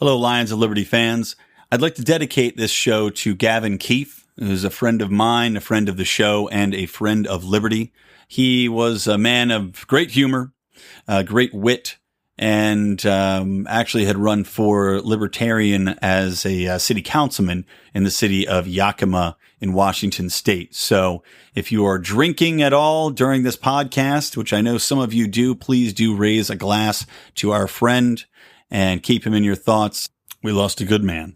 Hello, Lions of Liberty fans. I'd like to dedicate this show to Gavin Keefe, who's a friend of mine, a friend of the show, and a friend of Liberty. He was a man of great humor, great wit, and actually had run for Libertarian as a city councilman in the city of Yakima in Washington State. So if you are drinking at all during this podcast, which I know some of you do, please do raise a glass to our friend and keep him in your thoughts. We lost a good man.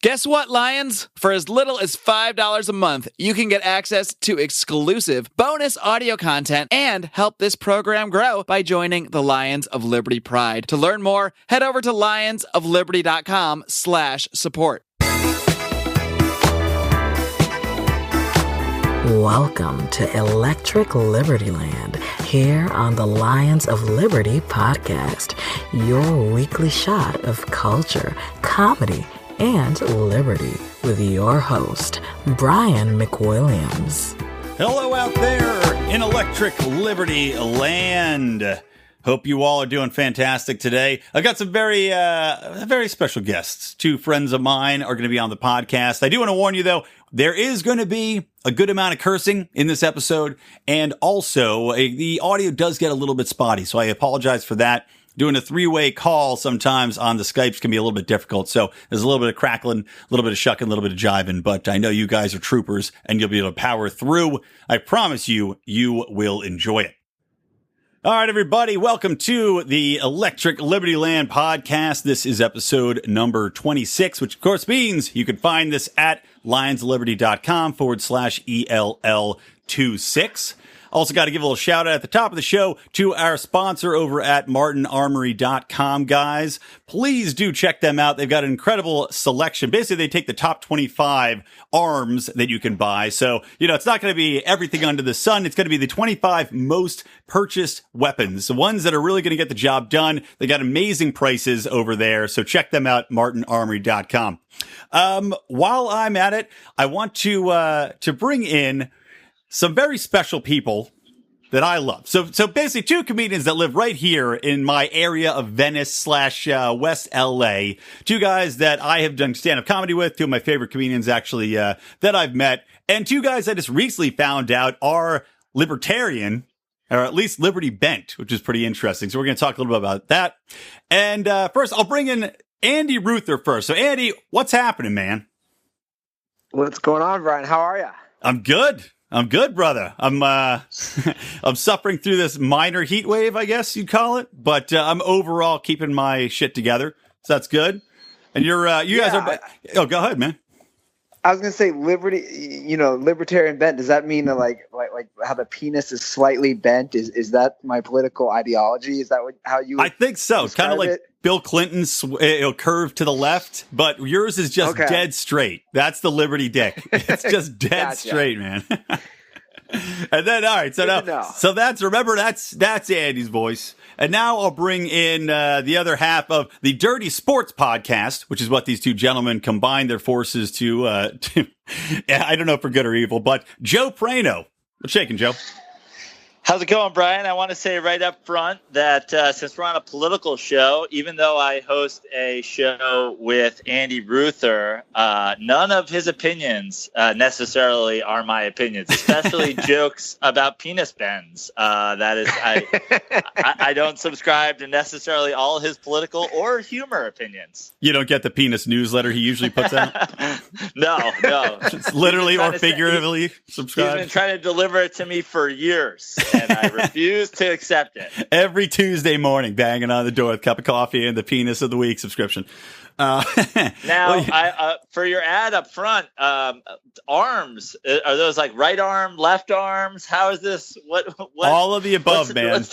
Guess what, Lions? For as little as $5 a month, you can get access to exclusive bonus audio content and help this program grow by joining the Lions of Liberty Pride. To learn more, head over to lionsofliberty.com/support. Welcome to Electric Libertyland, here on the Lions of Liberty podcast, your weekly shot of culture, comedy, and liberty with your host, Brian McWilliams. Hello out there in Electric Liberty Land. Hope you all are doing fantastic today. I've got some very special guests. Two friends of mine are going to be on the podcast. I do want to warn you, though, there is going to be a good amount of cursing in this episode, and also the audio does get a little bit spotty, so I apologize for that. Doing a three-way call sometimes on the Skypes can be a little bit difficult, so there's a little bit of crackling, a little bit of shucking, a little bit of jiving, but I know you guys are troopers, and you'll be able to power through. I promise you, you will enjoy it. All right, everybody, welcome to the Electric Libertyland podcast. This is episode number 26, which of course means you can find this at lionsliberty.com/ELL26. Also got to give a little shout out at the top of the show to our sponsor over at martinarmory.com, guys. Please do check them out. They've got an incredible selection. Basically, they take the top 25 arms that you can buy. So, it's not going to be everything under the sun. It's going to be the 25 most purchased weapons, the ones that are really going to get the job done. They got amazing prices over there. So check them out, martinarmory.com. While I'm at it, I want to bring in some very special people that I love. So basically two comedians that live right here in my area of Venice / West LA. Two guys that I have done stand-up comedy with, two of my favorite comedians actually, that I've met. And two guys I just recently found out are libertarian, or at least liberty bent, which is pretty interesting. So we're going to talk a little bit about that. And, first I'll bring in Andy Ruther first. So Andy, what's happening, man? What's going on, Brian? How are you? I'm good, brother. I'm suffering through this minor heat wave, I guess you'd call it, but I'm overall keeping my shit together. So that's good. And you guys are. Go ahead, man. I was gonna say libertarian bent. Does that mean that like how the penis is slightly bent? Is that my political ideology? Is that how you? I think so. Kind of like it? Bill Clinton's curve to the left, but yours is just dead straight. That's the liberty dick. It's just dead straight, man. And then, all right, so that's Andy's voice. And now I'll bring in the other half of the Dirty Sports podcast, which is what these two gentlemen combine their forces to I don't know for good or evil, but Joe Praino. What's shaking, Joe? How's it going, Brian? I want to say right up front that since we're on a political show, even though I host a show with Andy Ruther, none of his opinions necessarily are my opinions, especially jokes about penis bends. That is, I don't subscribe to necessarily all his political or humor opinions. You don't get the penis newsletter he usually puts out? No. It's literally or figuratively subscribe. He's been trying to deliver it to me for years. And I refuse to accept it. Every Tuesday morning, banging on the door with a cup of coffee and the penis of the week subscription. Now, for your ad up front, arms, are those like right arm, left arms? How is this? What all of the above, man.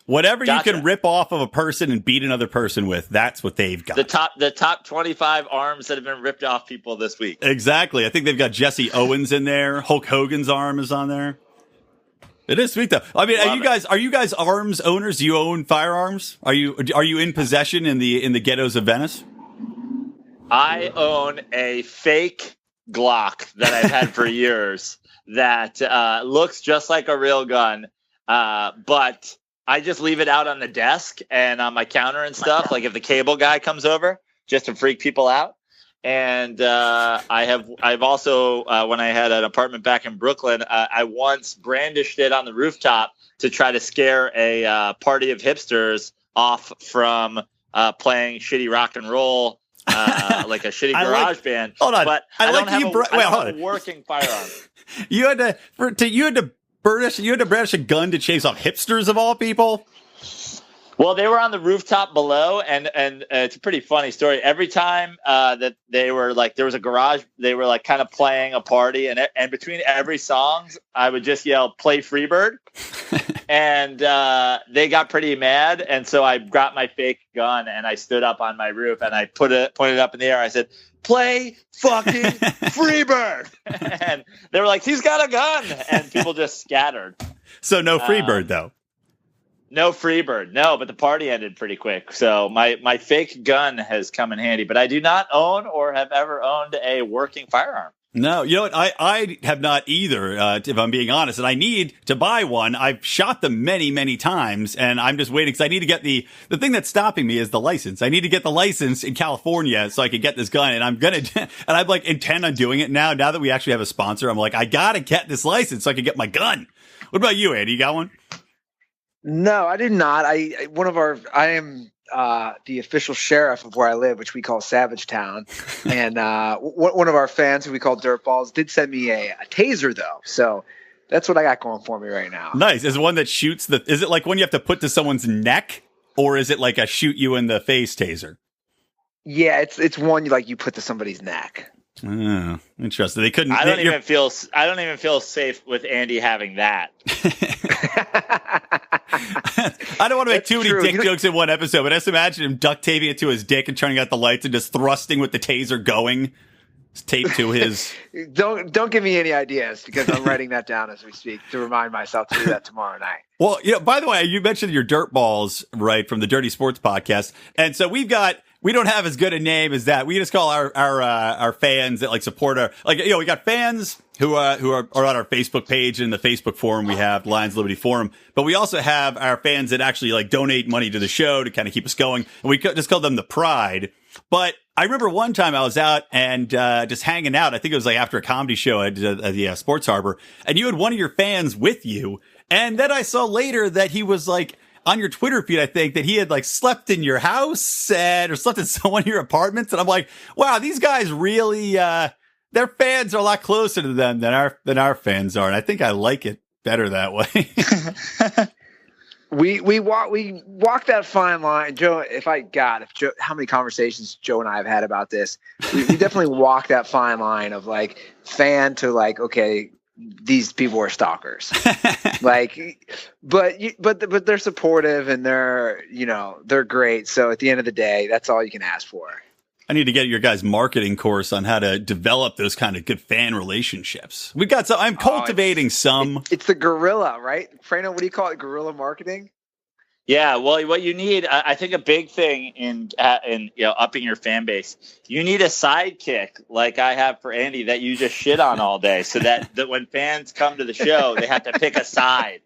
Whatever Gotcha. You can rip off of a person and beat another person with, that's what they've got. The top 25 arms that have been ripped off people this week. Exactly. I think they've got Jesse Owens in there. Hulk Hogan's arm is on there. It is sweet though. I mean, are you guys arms owners? Do you own firearms? Are you in possession in the ghettos of Venice? I own a fake Glock that I've had for years that looks just like a real gun, but I just leave it out on the desk and on my counter and stuff. Like if the cable guy comes over, just to freak people out. And I've also when I had an apartment back in Brooklyn, I once brandished it on the rooftop to try to scare a party of hipsters off from playing shitty rock and roll, like a shitty garage band. Hold on, but I don't have a working firearm. You had to brandish a gun to chase off hipsters of all people. Well, they were on the rooftop below, and it's a pretty funny story. Every time that they were like, there was a garage, they were like kind of playing a party, and between every songs, I would just yell, "Play Freebird," and they got pretty mad, and so I got my fake gun and I stood up on my roof and I pointed it up in the air. I said, "Play fucking Freebird," and they were like, "He's got a gun," and people just scattered. So no Freebird though. No Freebird, no, but the party ended pretty quick. So my fake gun has come in handy, but I do not own or have ever owned a working firearm. No, you know what? I have not either, if I'm being honest, and I need to buy one. I've shot them many, many times, and I'm just waiting because I need to get the thing that's stopping me is the license. I need to get the license in California so I can get this gun, and I'm like intend on doing it now. Now that we actually have a sponsor, I'm like, I gotta get this license so I can get my gun. What about you, Andy? You got one? No, I did not. I am the official sheriff of where I live, which we call Savage Town. And one of our fans, who we call Dirtballs, did send me a taser, though. So that's what I got going for me right now. Nice. Is it one that shoots is it like one you have to put to someone's neck, or is it like a shoot you in the face taser? Yeah, it's one you put to somebody's neck. Oh, interesting. They couldn't. I don't even feel safe with Andy having that. I don't want to make too many dick jokes in one episode, but just imagine him duct taping it to his dick and turning out the lights and just thrusting with the taser going. It's taped to his. Don't give me any ideas because I'm writing that down as we speak to remind myself to do that tomorrow night. Well, by the way, you mentioned your dirt balls, right, from the Dirty Sports podcast, and so we don't have as good a name as that. We just call our fans that support our we got fans who are on our Facebook page and the Facebook forum we have, Lions Liberty Forum, but we also have our fans that actually donate money to the show to kind of keep us going, and we just call them the Pride. But I remember one time I was out and just hanging out. I think it was after a comedy show at the Sports Harbor, and you had one of your fans with you, and then I saw later that he was on your Twitter feed, I think, that he had slept in your house or slept in one of your apartments. And I'm like, wow, these guys really, their fans are a lot closer to them than our fans are. And I think I like it better that way. We walk that fine line, Joe. How many conversations Joe and I have had about this? We definitely walk that fine line of fan to okay, these people are stalkers. but they're supportive and they're great. So at the end of the day, that's all you can ask for. I need to get your guys' marketing course on how to develop those kind of good fan relationships. We got some. I'm cultivating some. It's the guerrilla, right? Praino, what do you call it? Guerrilla marketing? Yeah, well, what you need, I think, a big thing in upping your fan base, you need a sidekick like I have for Andy that you just shit on all day, so that when fans come to the show, they have to pick a side.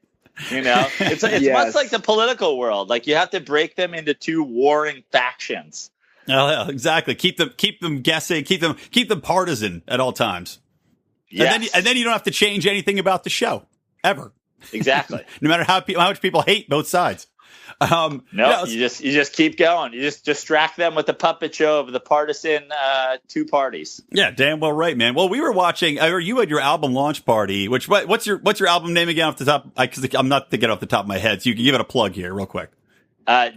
It's yes. Much like the political world. You have to break them into two warring factions. Oh, exactly. Keep them guessing. Keep them partisan at all times. Yes. And then you don't have to change anything about the show ever. Exactly. No matter how much people hate both sides. You just keep going. You just distract them with the puppet show of the partisan two parties. Yeah, damn well right, man. Well, we were watching, or you had your album launch party. What's your album name again off the top? Because I'm not thinking off the top of my head, so you can give it a plug here, real quick.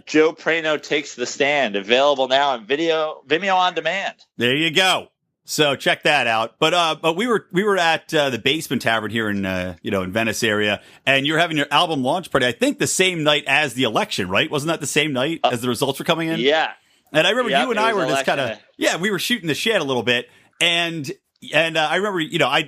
Joe Praino Takes the Stand, available now on Vimeo on demand. There you go. So check that out. But we were at the Basement Tavern here in in Venice area, and you're having your album launch party. I think the same night as the election, right? Wasn't that the same night as the results were coming in? Yeah. And I remember you and I were just kind of we were shooting the shit a little bit, and I remember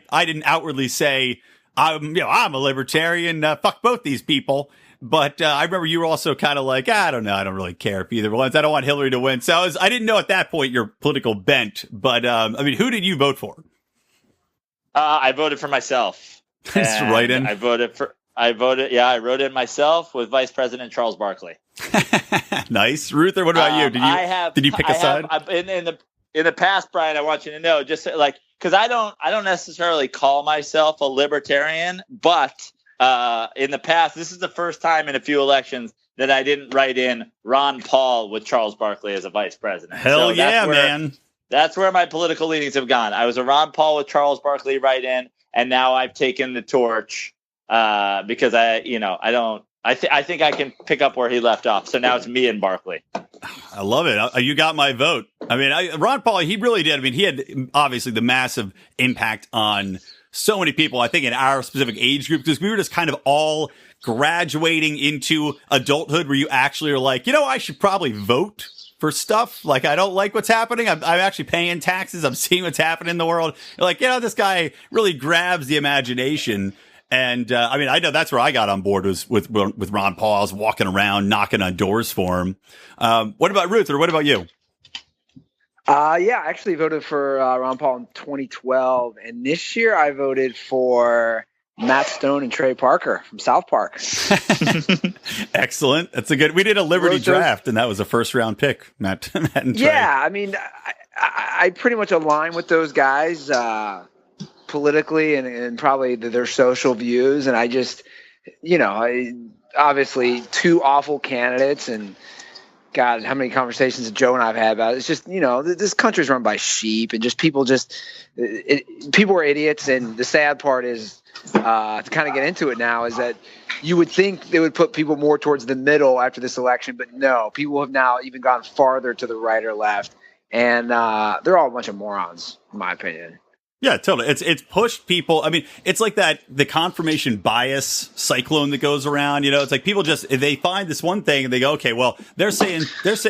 I didn't outwardly say I'm a libertarian. Fuck both these people. But I remember you were also kind of I don't know. I don't really care if either one's. I don't want Hillary to win. So I didn't know at that point your political bent. But who did you vote for? I voted for myself. That's right. I voted I voted. Yeah, I wrote in myself with Vice President Charles Barkley. Nice. Ruther, what about you? Did you pick a side? In the past, Brian, I want you to know, just like, because I don't necessarily call myself a libertarian, but in the past, this is the first time in a few elections that I didn't write in Ron Paul with Charles Barkley as a vice president. Hell yeah, man. That's where my political leanings have gone. I was a Ron Paul with Charles Barkley write-in, and now I've taken the torch because I think I can pick up where he left off. So now it's me and Barkley. I love it. You got my vote. I mean, Ron Paul, he really did. I mean, he had obviously the massive impact on so many people, I think, in our specific age group, because we were just kind of all graduating into adulthood where you actually are like, I should probably vote for stuff. Like, I don't like what's happening. I'm actually paying taxes. I'm seeing what's happening in the world. You're like, this guy really grabs the imagination. And I mean, I know that's where I got on board was with Ron Paul. I was walking around, knocking on doors for him. What about Ruther? What about you? Yeah, I actually voted for Ron Paul in 2012. And this year I voted for Matt Stone and Trey Parker from South Park. Excellent. That's we did a Liberty draft, and that was a first round pick, Matt and Trey. Yeah, I mean, I pretty much align with those guys politically and probably their social views. And I just, obviously two awful candidates, and God, how many conversations Joe and I have had about it. It's just, this country's run by sheep, and just people are idiots. And the sad part is, to kind of get into it now, is that you would think they would put people more towards the middle after this election, but no, people have now even gone farther to the right or left, and they're all a bunch of morons, in my opinion. Yeah, totally. It's pushed people. I mean, it's like the confirmation bias cyclone that goes around. It's like people they find this one thing and they go, okay, well, they're saying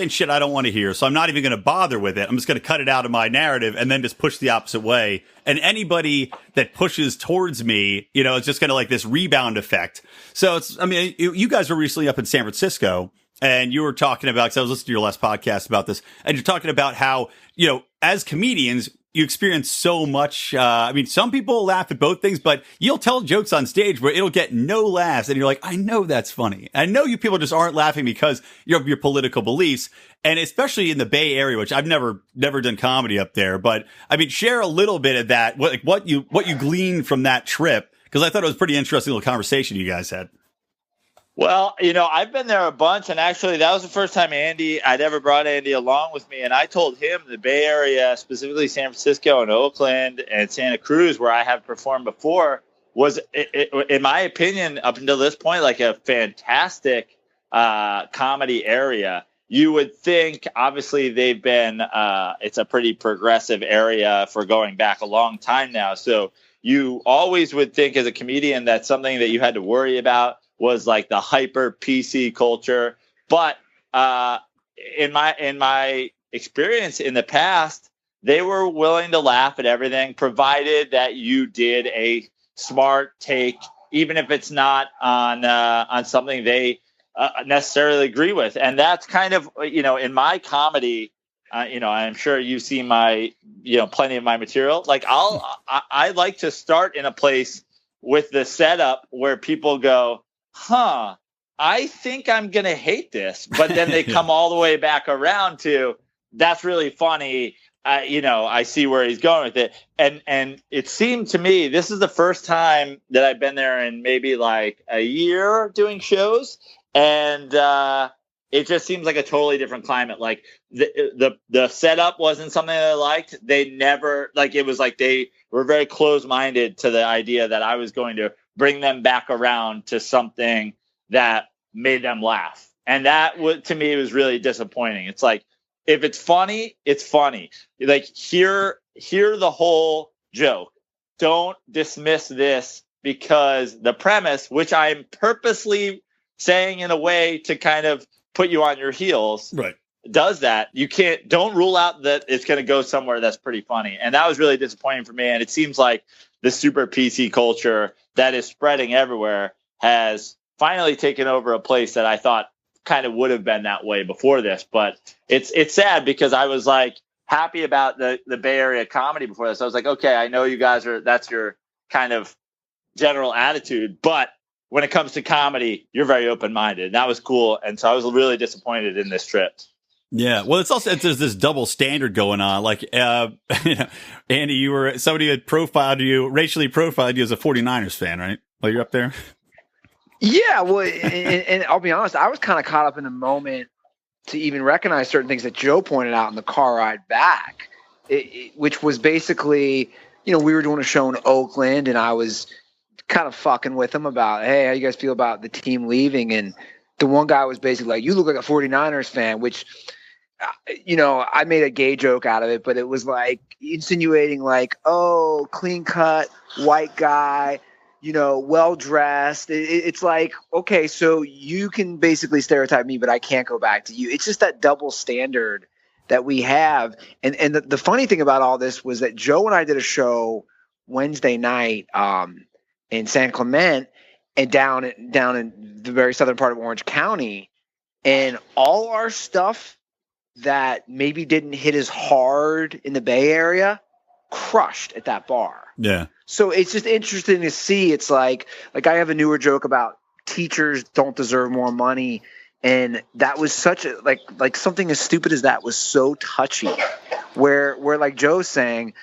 shit I don't want to hear, so I'm not even going to bother with it. I'm just going to cut it out of my narrative and then just push the opposite way. And anybody that pushes towards me, it's just kind of like this rebound effect. So you guys were recently up in San Francisco, and you were talking about, because I was listening to your last podcast about this, and you're talking about how, as comedians, you experience so much. Some people laugh at both things, but you'll tell jokes on stage where it'll get no laughs. And you're like, I know that's funny. I know you people just aren't laughing because of your political beliefs. And especially in the Bay Area, which I've never done comedy up there. But share a little bit of that, what you gleaned from that trip, because I thought it was a pretty interesting little conversation you guys had. Well, I've been there a bunch, and actually that was the first time I'd ever brought Andy along with me, and I told him the Bay Area, specifically San Francisco and Oakland and Santa Cruz, where I have performed before, was, in my opinion, up until this point, like a fantastic comedy area. You would think, obviously, they've been, it's a pretty progressive area for going back a long time now, so you always would think as a comedian that something that you had to worry about was like the hyper PC culture. But in my experience in the past, they were willing to laugh at everything, provided that you did a smart take, even if it's not on something they necessarily agree with. And that's kind of, in my comedy, I'm sure you've seen my, plenty of my material. Like I like to start in a place with the setup where people go, I think I'm going to hate this. But then they come all the way back around to, that's really funny. I see where he's going with it. And it seemed to me, this is the first time that I've been there in maybe like a year doing shows. And it just seems like a totally different climate. Like the setup wasn't something that I liked. They never, it was like they were very close-minded to the idea that I was going to bring them back around to something that made them laugh. And that to me was really disappointing. It's like, if it's funny, it's funny. Like, hear the whole joke. Don't dismiss this because the premise, which I'm purposely saying in a way to kind of put you on your heels, right, does that. Don't rule out that it's going to go somewhere that's pretty funny. And that was really disappointing for me. And it seems like the super PC culture that is spreading everywhere has finally taken over a place that I thought kind of would have been that way before this. But it's sad because I was like happy about the Bay Area comedy before this. I was like, okay, I know you guys that's your kind of general attitude, but when it comes to comedy, you're very open-minded. And that was cool. And so I was really disappointed in this trip. Yeah, well, there's this double standard going on. Like, Andy, somebody had racially profiled you as a 49ers fan, right? While you're up there. Yeah, well, and I'll be honest, I was kind of caught up in the moment to even recognize certain things that Joe pointed out in the car ride back, which was basically, we were doing a show in Oakland, and I was kind of fucking with him about, hey, how you guys feel about the team leaving? And the one guy was basically like, you look like a 49ers fan, which – I made a gay joke out of it, but it was like insinuating like, oh, clean cut, white guy, well dressed. It's like, okay, so you can basically stereotype me, but I can't go back to you. It's just that double standard that we have. And the funny thing about all this was that Joe and I did a show Wednesday night in San Clemente and down in the very southern part of Orange County, and all our stuff that maybe didn't hit as hard in the Bay Area crushed at that bar. Yeah. So it's just interesting to see. It's like I have a newer joke about teachers don't deserve more money. And that was such a, like something as stupid as that was so touchy, where like Joe's saying,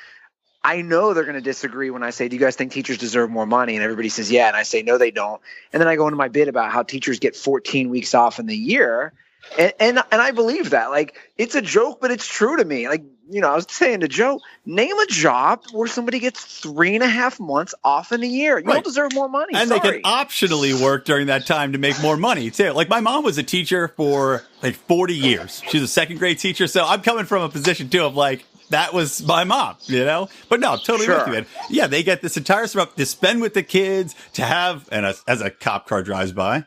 I know they're going to disagree when I say, do you guys think teachers deserve more money? And everybody says, yeah. And I say, no, they don't. And then I go into my bit about how teachers get 14 weeks off in the year. And I believe that. Like, it's a joke, but it's true to me. Like, I was saying to Joe, name a job where somebody gets 3.5 months off in a year. You don't deserve more money. And Sorry. They can optionally work during that time to make more money, too. Like, my mom was a teacher for, 40 years. She's a second grade teacher. So I'm coming from a position, too, of, that was my mom, But no, totally with you, man. Yeah, they get this entire stuff to spend with the kids, to have, and as a cop car drives by,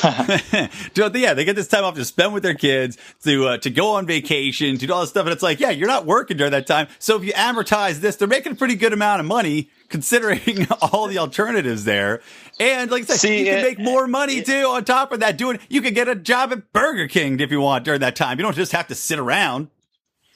they get this time off to spend with their kids, to go on vacation, to do all this stuff. And it's like, yeah, you're not working during that time. So if you amortize this, they're making a pretty good amount of money considering all the alternatives there. And like I said, you can make more money too on top of that. You can get a job at Burger King if you want during that time. You don't just have to sit around.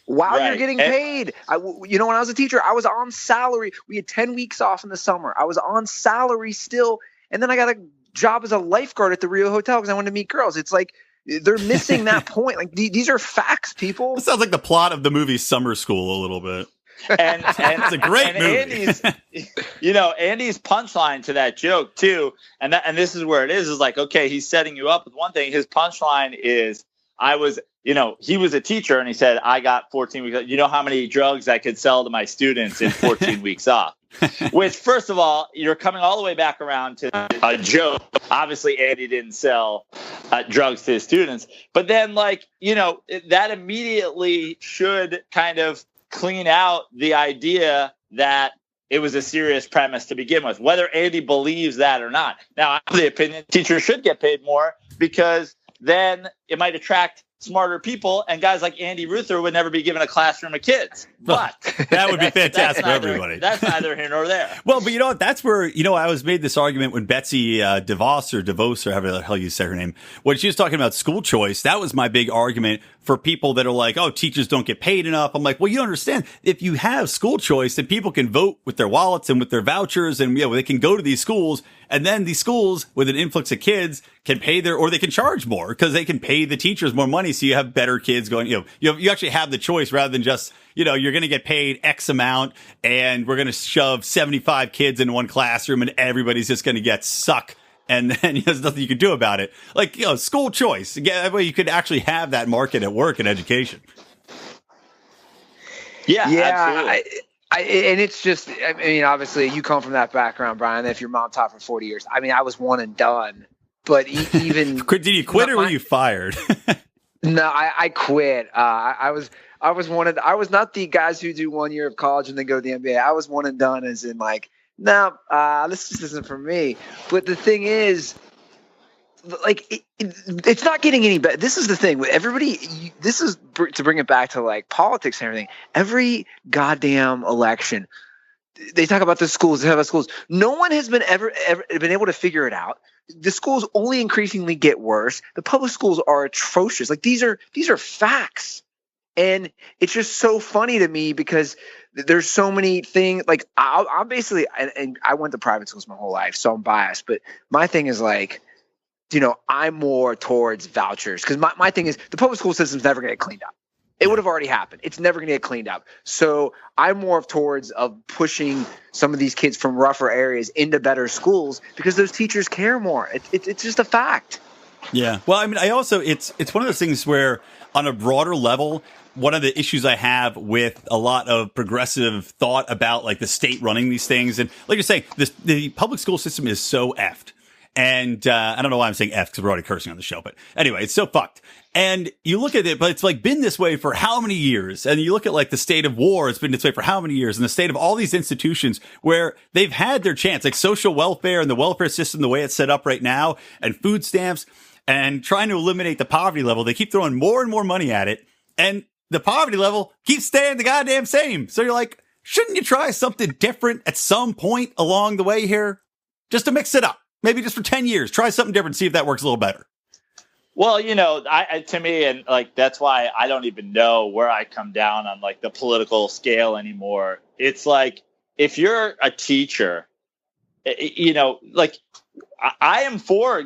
While you're getting paid. When I was a teacher, I was on salary. We had 10 weeks off in the summer. I was on salary still. And then I got a job as a lifeguard at the Rio Hotel because I wanted to meet girls. It's like they're missing that point. Like these are facts, people. It sounds like the plot of the movie Summer School a little bit. And it's a great movie. Andy's punchline to that joke too, and this is where it is like, okay, he's setting you up with one thing. His punchline is, he was a teacher and he said, I got 14 weeks. You know how many drugs I could sell to my students in 14 weeks off? Which, first of all, you're coming all the way back around to a joke. Obviously, Andy didn't sell drugs to his students. But then, that immediately should kind of clean out the idea that it was a serious premise to begin with, whether Andy believes that or not. Now, I have the opinion teachers should get paid more because then it might attract smarter people, and guys like Andy Ruther would never be given a classroom of kids. But that would be fantastic for everybody. That's neither here nor there. Well, but you know what? That's where, I always made this argument when Betsy DeVos or however the hell you say her name, when she was talking about school choice. That was my big argument for people that are like, oh, teachers don't get paid enough. I'm like, well, you don't understand. If you have school choice, then people can vote with their wallets and with their vouchers, and they can go to these schools. And then these schools with an influx of kids can pay or they can charge more because they can pay the teachers more money. So you have better kids going, you actually have the choice rather than just, you're going to get paid X amount and we're going to shove 75 kids in one classroom and everybody's just going to get sucked. And then there's nothing you can do about it. Like, school choice. That way you could actually have that market at work and education. Yeah, absolutely. And it's just, obviously you come from that background, Brian, if your mom taught for 40 years. I was one and done, but even. Did you quit or were you fired? No, I quit. I was not the guys who do 1 year of college and then go to the NBA. I was one and done as in this just isn't for me. But the thing is, it's not getting any better. This is the thing with everybody. This is to bring it back to politics and everything. Every goddamn election, they talk about the schools. They talk about schools. No one has been ever been able to figure it out. The schools only increasingly get worse. The public schools are atrocious. These are facts. And it's just so funny to me because there's so many things. Like I'm basically, and I went to private schools my whole life, so I'm biased. But my thing is like, I'm more towards vouchers because my thing is the public school system's never going to get cleaned up. It would have already happened. It's never going to get cleaned up. So I'm more towards pushing some of these kids from rougher areas into better schools because those teachers care more. It's just a fact. Yeah. Well, I mean, it's one of those things where on a broader level, one of the issues I have with a lot of progressive thought about like the state running these things. And like you're saying, the public school system is so effed. And I don't know why I'm saying F because we're already cursing on the show. But anyway, it's so fucked. And you look at it, but it's like been this way for how many years? And you look at like the state of war, it's been this way for how many years? And the state of all these institutions where they've had their chance, like social welfare and the welfare system, the way it's set up right now, and food stamps and trying to eliminate the poverty level. They keep throwing more and more money at it. And the poverty level keeps staying the goddamn same. So you're like, shouldn't you try something different at some point along the way here? Just to mix it up. Maybe just for 10 years, try something different, see if that works a little better. Well, to me, and like, that's why I don't even know where I come down on like the political scale anymore. It's like, if you're a teacher, like I am for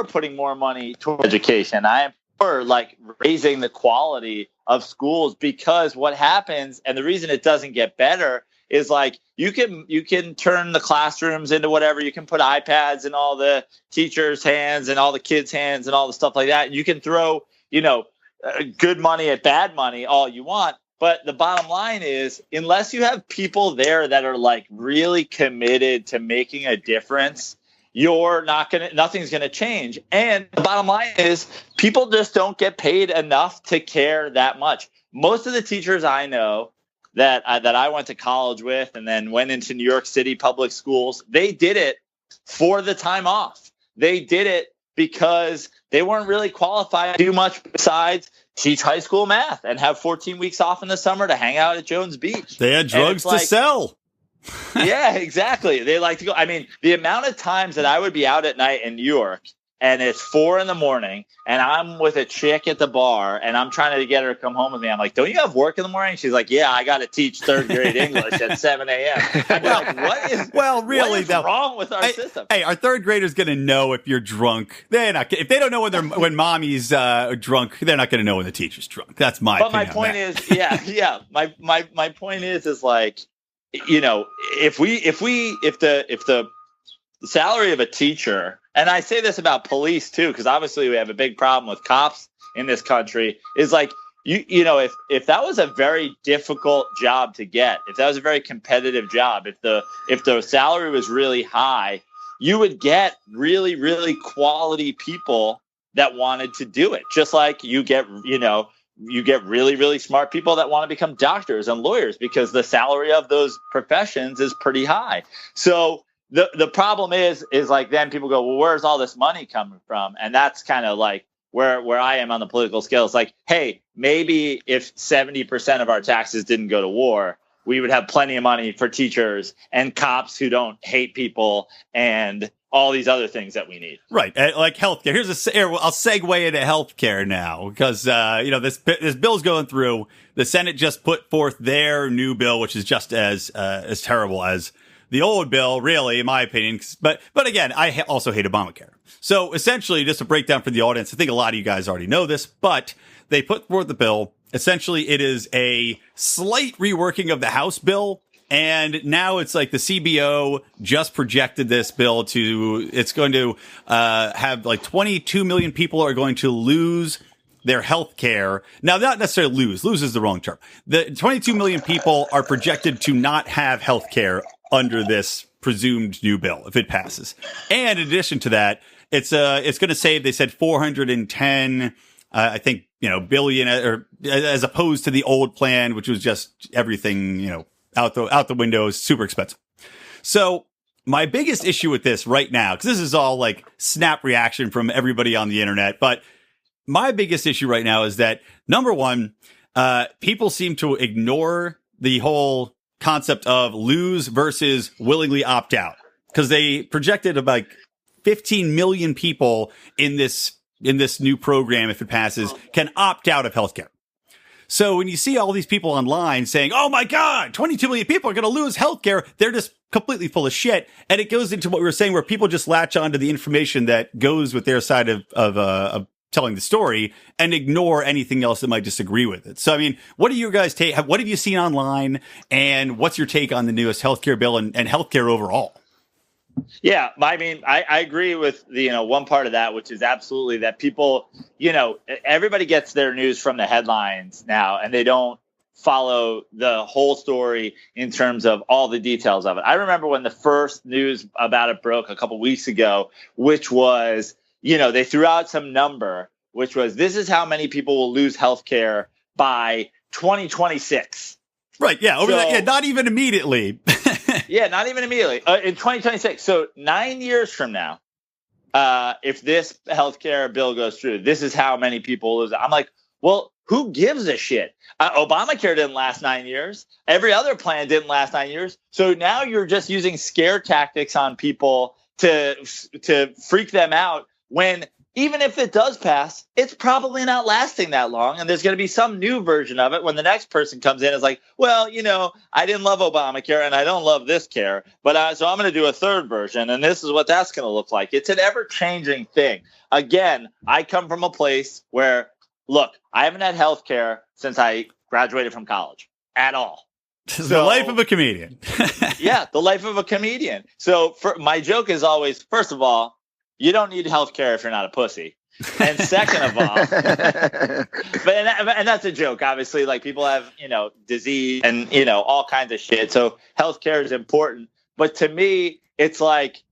putting more money toward education. I am for like raising the quality of schools because what happens, and the reason it doesn't get better is like you can turn the classrooms into whatever. You can put iPads in all the teachers' hands and all the kids' hands and all the stuff like that. And you can throw, good money at bad money all you want. But the bottom line is, unless you have people there that are like really committed to making a difference, nothing's going to change. And the bottom line is people just don't get paid enough to care that much. Most of the teachers I know that I went to college with and then went into New York City public schools, they did it for the time off. They did it because they weren't really qualified to do much besides teach high school math and have 14 weeks off in the summer to hang out at Jones Beach. They had drugs to sell. Yeah, exactly. They like to go. I mean, the amount of times that I would be out at night in New York and it's 4 a.m. and I'm with a chick at the bar and I'm trying to get her to come home with me. I'm like, don't you have work in the morning? She's like, yeah, I got to teach 3rd grade English at 7 a.m. I'm like, what is wrong with our system? Hey, our 3rd grader's going to know if you're drunk. If they don't know when mommy's drunk, they're not going to know when the teacher's drunk. That's my opinion. But my point is, yeah. My point is like, if the salary of a teacher, and I say this about police too, because obviously we have a big problem with cops in this country, is like, if that was a very difficult job to get, if that was a very competitive job, if the salary was really high, you would get really, really quality people that wanted to do it. Just like you get really, really smart people that want to become doctors and lawyers because the salary of those professions is pretty high. So the problem is like, then people go, well, where's all this money coming from? And that's kind of like where I am on the political scale. It's like, hey, maybe if 70% of our taxes didn't go to war, we would have plenty of money for teachers and cops who don't hate people and all these other things that we need. Right. Like healthcare. I'll segue into healthcare now because, this bill's going through. The Senate just put forth their new bill, which is just as terrible as the old bill, really, in my opinion. But again, I also hate Obamacare. So essentially, just a breakdown for the audience. I think a lot of you guys already know this, but they put forth the bill. Essentially, it is a slight reworking of the House bill. And now it's like the CBO just projected this bill it's going to have like 22 million people are going to lose their health care. Now, not necessarily lose is the wrong term. The 22 million people are projected to not have health care under this presumed new bill if it passes. And in addition to that, it's going to save, they said 410, billion, or as opposed to the old plan, which was just everything, out the window, is super expensive. So my biggest issue with this right now, because this is all like snap reaction from everybody on the internet, but my biggest issue right now is that, number one, people seem to ignore the whole concept of lose versus willingly opt out, because they projected about 15 million people in this new program, if it passes, can opt out of healthcare. So when you see all these people online saying, oh my God, 22 million people are going to lose healthcare, they're just completely full of shit. And it goes into what we were saying, where people just latch onto the information that goes with their side of telling the story and ignore anything else that might disagree with it. So, I mean, what do you guys take? What have you seen online, and what's your take on the newest healthcare bill and healthcare overall? Yeah, I mean, I agree with one part of that, which is absolutely that people, everybody gets their news from the headlines now, and they don't follow the whole story in terms of all the details of it. I remember when the first news about it broke a couple weeks ago, which was, they threw out some number, which was, this is how many people will lose healthcare by 2026. Right. Yeah. Not even immediately. Yeah, not even immediately. In 2026. So 9 years from now, if this healthcare bill goes through, this is how many people lose. I'm like, well, who gives a shit? Obamacare didn't last 9 years. Every other plan didn't last 9 years. So now you're just using scare tactics on people to freak them out, when even if it does pass, it's probably not lasting that long. And there's going to be some new version of it when the next person comes in. It's like, well, I didn't love Obamacare and I don't love this care, but so I'm going to do a third version. And this is what that's going to look like. It's an ever changing thing. Again, I come from a place where, look, I haven't had health care since I graduated from college at all. The life of a comedian. Yeah, the life of a comedian. So my joke is always, first of all, you don't need health care if you're not a pussy. And second of all, and that's a joke, obviously, like people have, disease and, all kinds of shit. So health care is important. But to me, it's like,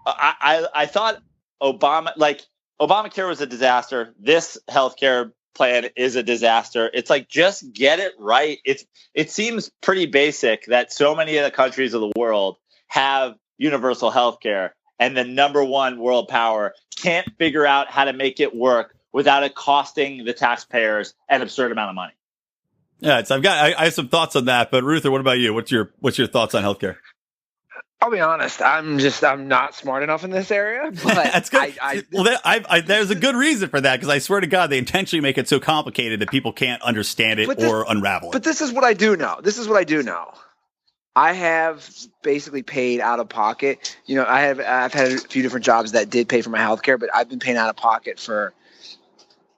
I thought Obamacare was a disaster. This health care plan is a disaster. It's like, just get it right. It seems pretty basic that so many of the countries of the world have universal health care, and the number one world power can't figure out how to make it work without it costing the taxpayers an absurd amount of money. Yeah, I have some thoughts on that, but Ruther, what about you? What's your thoughts on healthcare? I'll be honest. I'm not smart enough in this area. But that's good. There's a good reason for that, because I swear to God, they intentionally make it so complicated that people can't understand it or unravel it. But this is what I do know. I have basically paid out of pocket. I've had a few different jobs that did pay for my health care, but I've been paying out of pocket for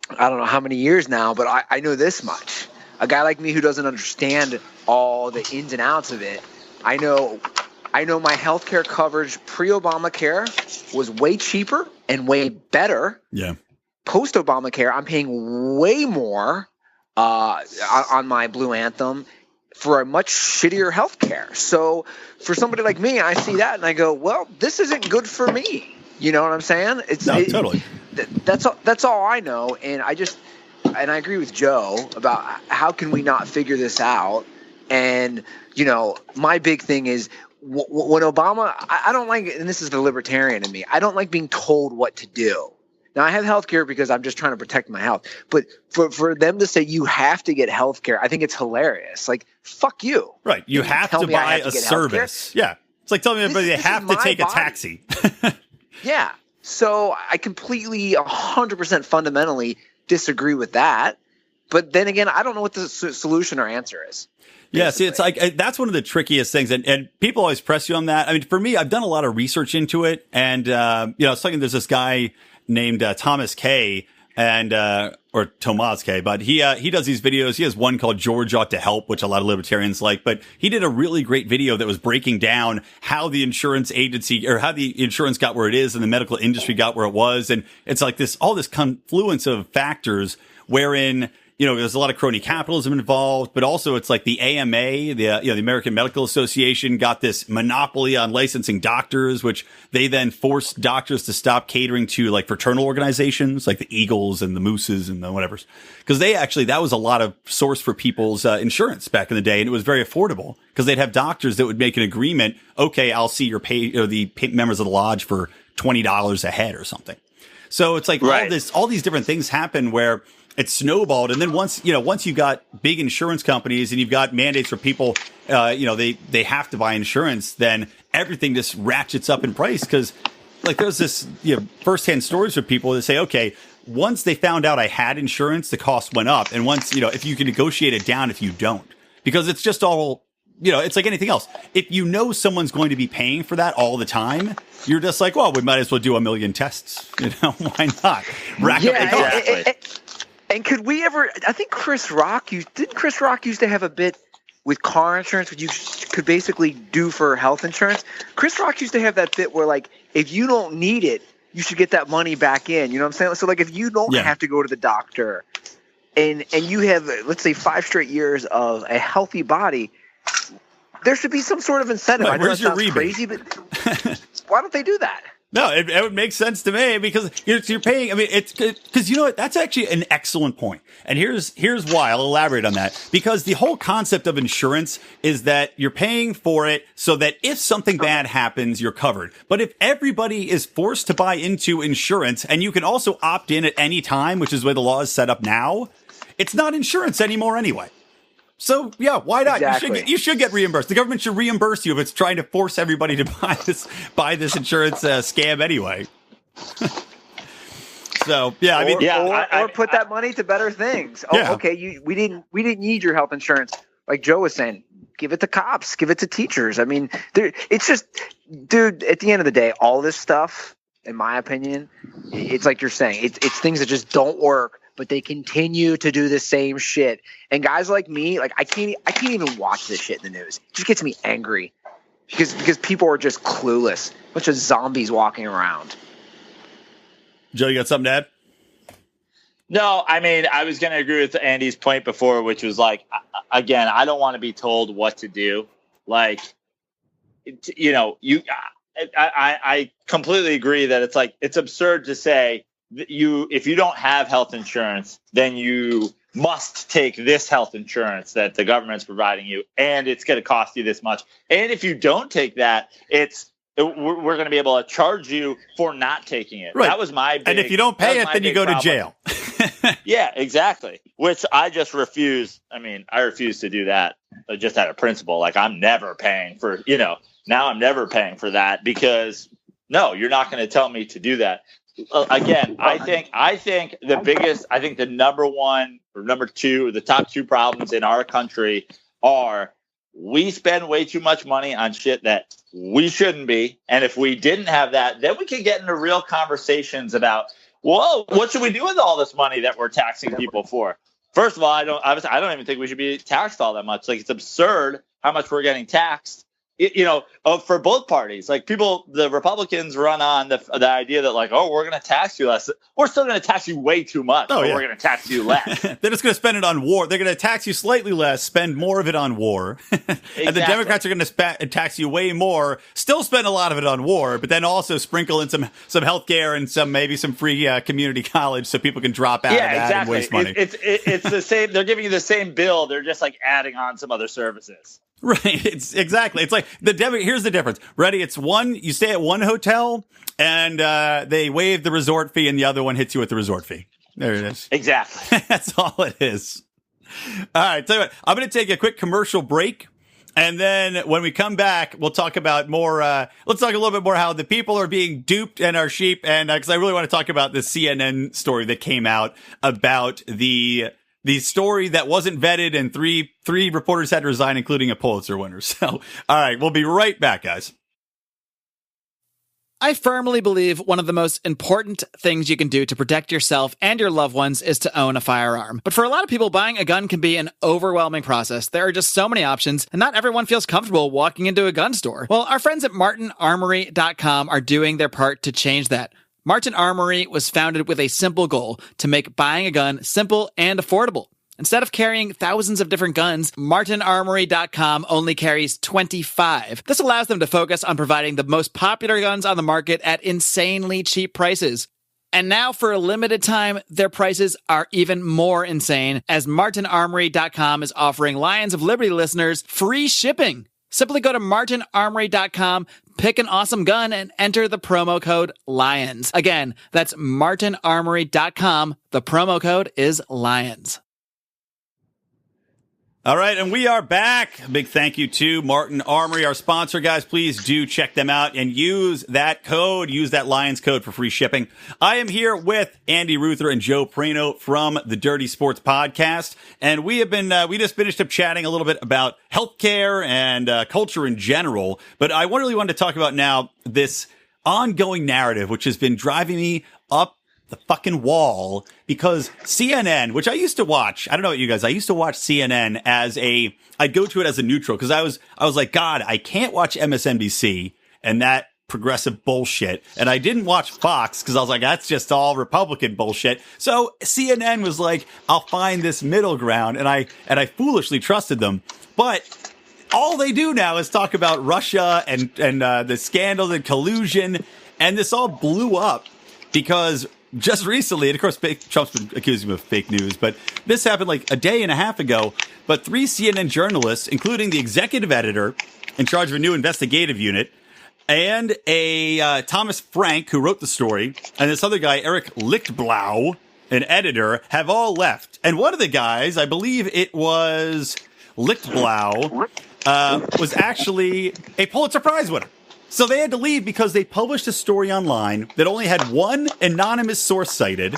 I don't know how many years now, but I know this much. A guy like me who doesn't understand all the ins and outs of it, I know my health care coverage pre-Obamacare was way cheaper and way better. Yeah. Post-Obamacare, I'm paying way more on my Blue Anthem for a much shittier health care. So for somebody like me, I see that and I go, well, this isn't good for me. You know what I'm saying? Totally. That's all I know. And I agree with Joe about how can we not figure this out? And, my big thing is when Obama, I don't like, and this is the libertarian in me, I don't like being told what to do. Now, I have health care because I'm just trying to protect my health. But for them to say you have to get health care, I think it's hilarious. Like, fuck you. Right. You have to buy a service. Yeah. It's like telling everybody they have to take a taxi. Yeah. So I completely 100% fundamentally disagree with that. But then again, I don't know what the solution or answer is. Yeah, see, it's like that's one of the trickiest things, and people always press you on that. I mean, for me, I've done a lot of research into it, and it's like there's this guy named Thomas K. or Tomas K. But he does these videos. He has one called George Ought to Help, which a lot of libertarians like. But he did a really great video that was breaking down how the insurance agency or how the insurance got where it is and the medical industry got where it was, and it's like all this confluence of factors wherein. There's a lot of crony capitalism involved, but also it's like the AMA, the American Medical Association got this monopoly on licensing doctors, which they then forced doctors to stop catering to like fraternal organizations like the Eagles and the Mooses and the whatevers. Because that was a lot of source for people's insurance back in the day. And it was very affordable because they'd have doctors that would make an agreement. Okay, I'll see the members of the lodge for $20 a head or something. So it's like all these different things happen where it's snowballed. And then once you've got big insurance companies and you've got mandates for people, they have to buy insurance, then everything just ratchets up in price. Cause like there's this, firsthand stories of people that say, okay, once they found out I had insurance, the cost went up. And once, if you can negotiate it down, if you don't, because it's just all, it's like anything else. If you know someone's going to be paying for that all the time, you're just like, well, we might as well do 1 million tests. Why not? Rack up the cost. Exactly. And could we ever, I think Chris Rock used to have a bit with car insurance, which you could basically do for health insurance. Chris Rock used to have that bit where, like, if you don't need it, you should get that money back in. You know what I'm saying? So, like, if you don't have to go to the doctor and you have, let's say, 5 straight years of a healthy body, there should be some sort of incentive. I know that sounds crazy, but why don't they do that? No, it would make sense to me because you're paying. I mean, it's because you know what? That's actually an excellent point. And here's why. I'll elaborate on that. Because the whole concept of insurance is that you're paying for it so that if something bad happens, you're covered. But if everybody is forced to buy into insurance and you can also opt in at any time, which is the way the law is set up now, it's not insurance anymore anyway. So, yeah, why not? Exactly. You should get reimbursed. The government should reimburse you if it's trying to force everybody to buy this insurance scam anyway. So, yeah, I mean, or put that money to better things. Oh, okay, we didn't need your health insurance, like Joe was saying. Give it to cops, give it to teachers. I mean, it's just, dude. At the end of the day, all this stuff, in my opinion, it's like you're saying, it's things that just don't work. But they continue to do the same shit. And guys like me, like I can't even watch this shit in the news. It just gets me angry because people are just clueless. Bunch of zombies walking around. Joe, you got something to add? No, I mean, I was going to agree with Andy's point before, which was like, again, I don't want to be told what to do. Like, I completely agree that it's like, it's absurd to say, if you don't have health insurance, then you must take this health insurance that the government's providing you, and it's going to cost you this much. And if you don't take that, we're going to be able to charge you for not taking it. Right. That was my big, and if you don't pay it, then you go to jail. Yeah, exactly. Which I just refuse. I mean, I refuse to do that just out of principle. Like I'm never paying for, now I'm never paying for that because no, you're not going to tell me to do that. Again, I think the number one or number two, the top two problems in our country are we spend way too much money on shit that we shouldn't be. And if we didn't have that, then we could get into real conversations about, whoa, what should we do with all this money that we're taxing people for? First of all, I don't even think we should be taxed all that much. Like it's absurd how much we're getting taxed. For both parties, like the Republicans run on the idea that like, oh, we're going to tax you less. We're still going to tax you way too much. We're going to tax you less. They're just going to spend it on war. They're going to tax you slightly less, spend more of it on war. Exactly. And the Democrats are going to tax you way more, still spend a lot of it on war, but then also sprinkle in some healthcare and maybe some free community college so people can drop out of that and waste money. It's the same. They're giving you the same bill. They're just like adding on some other services. Right. It's like here's the difference. Ready? It's you stay at one hotel and they waive the resort fee and the other one hits you with the resort fee. There it is. Exactly. That's all it is. All right. Tell you what, I'm going to take a quick commercial break. And then when we come back, we'll talk about more. Let's talk a little bit more how the people are being duped and are sheep. And because I really want to talk about the CNN story that came out about the story that wasn't vetted and three reporters had to resign, including a Pulitzer winner. So, all right, we'll be right back, guys. I firmly believe one of the most important things you can do to protect yourself and your loved ones is to own a firearm. But for a lot of people, buying a gun can be an overwhelming process. There are just so many options, and not everyone feels comfortable walking into a gun store. Well, our friends at MartinArmory.com are doing their part to change that. Martin Armory was founded with a simple goal to make buying a gun simple and affordable. Instead of carrying thousands of different guns, MartinArmory.com only carries 25. This allows them to focus on providing the most popular guns on the market at insanely cheap prices. And now, for a limited time, their prices are even more insane, as MartinArmory.com is offering Lions of Liberty listeners free shipping. Simply go to MartinArmory.com, pick an awesome gun, and enter the promo code LIONS. Again, that's MartinArmory.com. The promo code is LIONS. All right, and we are back. A big thank you to Martin Armory, our sponsor, guys. Please do check them out and use that Lions code for free shipping. I am here with Andy Ruther and Joe Praino from the Dirty Sports Podcast, and we just finished up chatting a little bit about healthcare and culture in general, but I really wanted to talk about now this ongoing narrative, which has been driving me up the fucking wall, because CNN, which I used to watch, I don't know about you guys, I used to watch CNN I'd go to it as a neutral, because I was like, God, I can't watch MSNBC and that progressive bullshit. And I didn't watch Fox because I was like, that's just all Republican bullshit. So CNN was like, I'll find this middle ground, and I foolishly trusted them. But all they do now is talk about Russia and the scandals and collusion, and this all blew up because just recently, and of course, Trump's been accusing him of fake news, but this happened like a day and a half ago. But 3 CNN journalists, including the executive editor in charge of a new investigative unit, and a Thomas Frank, who wrote the story, and this other guy, Eric Lichtblau, an editor, have all left. And one of the guys, I believe it was Lichtblau, was actually a Pulitzer Prize winner. So they had to leave because they published a story online that only had one anonymous source cited,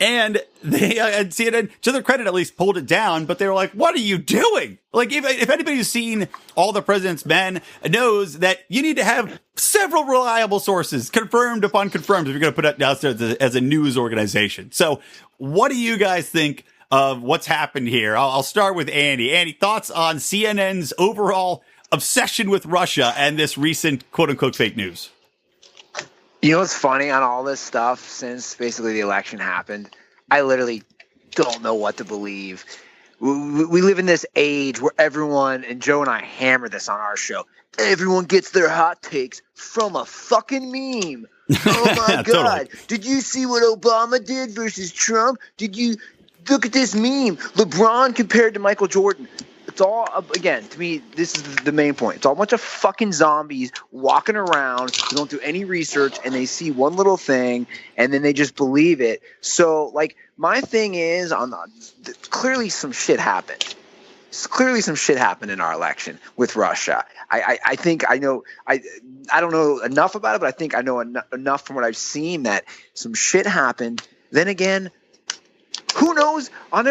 and they, CNN, to their credit at least, pulled it down, but they were like, what are you doing? Like, if anybody who's seen All the President's Men knows that you need to have several reliable sources, confirmed upon confirmed, if you're going to put it out there as a news organization. So what do you guys think of what's happened here? I'll start with Andy. Andy, thoughts on CNN's overall obsession with Russia and this recent quote-unquote fake news? You know what's funny on all this stuff since basically the election happened? I literally don't know what to believe. We live in this age where everyone, and Joe and I hammer this on our show, everyone gets their hot takes from a fucking meme. Oh my God. Totally. Did you see what Obama did versus Trump? Did you look at this meme? LeBron compared to Michael Jordan. It's all, again, to me, this is the main point. It's all a bunch of fucking zombies walking around who don't do any research, and they see one little thing, and then they just believe it. So, like, my thing is, clearly some shit happened. Clearly some shit happened in our election with Russia. I think I know – I don't know enough about it, but I think I know enough from what I've seen that some shit happened. Then again, who knows on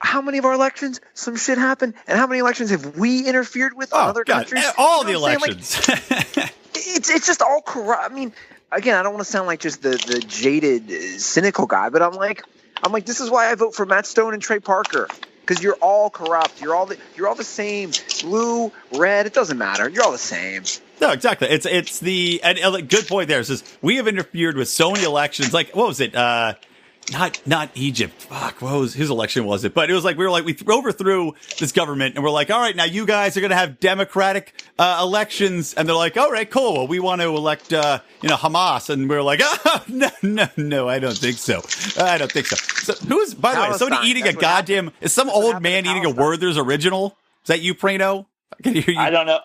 how many of our elections some shit happened, and how many elections have we interfered with in other countries? All the elections. Like, it's just all corrupt. I mean, again, I don't want to sound like just the jaded, cynical guy, but I'm like, this is why I vote for Matt Stone and Trey Parker, because you're all corrupt. You're all the same. Blue, red, it doesn't matter. You're all the same. No, exactly. It's the good point there. It says we have interfered with so many elections. Like, what was it? Not Egypt. Fuck, whose election was it? But it was like, we overthrew this government, and we're like, all right, now you guys are going to have democratic elections. And they're like, all right, cool. Well, we want to elect, Hamas. And we're like, oh, no, I don't think so. I don't think so. So who's, by the way, is somebody eating is some old man eating a Werther's original? Is that you, Praino? I can hear you. I don't know.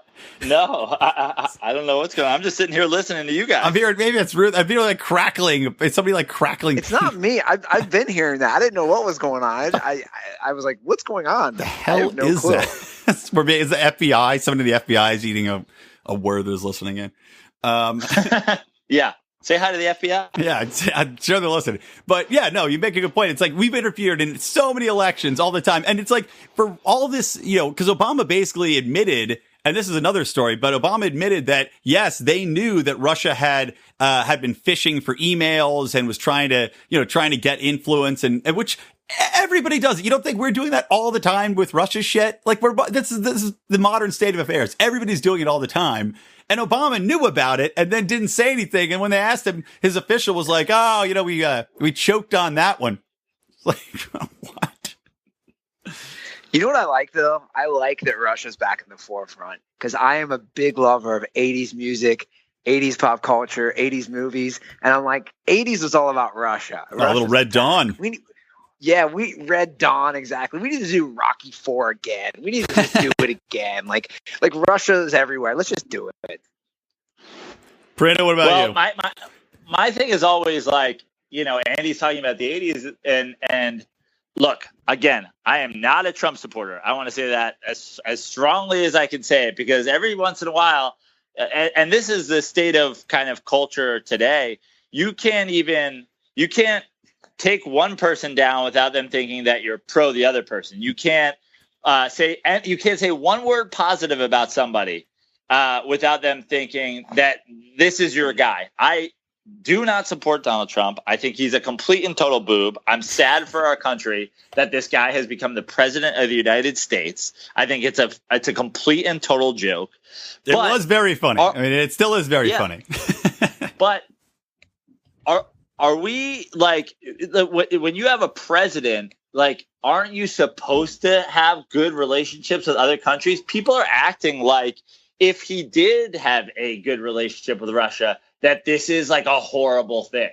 No, I don't know what's going on. I'm just sitting here listening to you guys. I'm hearing, maybe it's rude. I'm hearing like crackling. It's somebody like crackling. It's not me. I've been hearing that. I didn't know what was going on. I was like, what's going on? The hell is that? Is the FBI? Somebody in the FBI is eating a Werther's listening in. Yeah. Say hi to the FBI. Yeah, I'm sure they're listening. But yeah, no, you make a good point. It's like we've interfered in so many elections all the time. And it's like for all this, because Obama basically admitted, and this is another story, but Obama admitted that, yes, they knew that Russia had been phishing for emails and was trying to get influence, and which everybody does. You don't think we're doing that all the time with Russia shit? Like this is the modern state of affairs. Everybody's doing it all the time. And Obama knew about it and then didn't say anything. And when they asked him, his official was like, "Oh, we choked on that one." It's like, what? You know what I like, though? I like that Russia's back in the forefront, because I am a big lover of 80s music, 80s pop culture, 80s movies. And I'm like, 80s was all about Russia. A little Red Dawn. We Red Dawn, exactly. We need to do Rocky IV again. We need to just do it again. Like Russia's everywhere. Let's just do it. Praino, what about you? My thing is always like, Andy's talking about the 80s and Look, again, I am not a Trump supporter. I want to say that as strongly as I can say it, because every once in a while, and this is the state of kind of culture today, you can't take one person down without them thinking that you're pro the other person. You can't say one word positive about somebody without them thinking that this is your guy. I do not support Donald Trump. I think he's a complete and total boob. I'm sad for our country that this guy has become the president of the United States. I think it's a complete and total joke. It was very funny. I mean, it still is very funny. But are we like, when you have a president, like, aren't you supposed to have good relationships with other countries? People are acting like if he did have a good relationship with Russia, that this is like a horrible thing.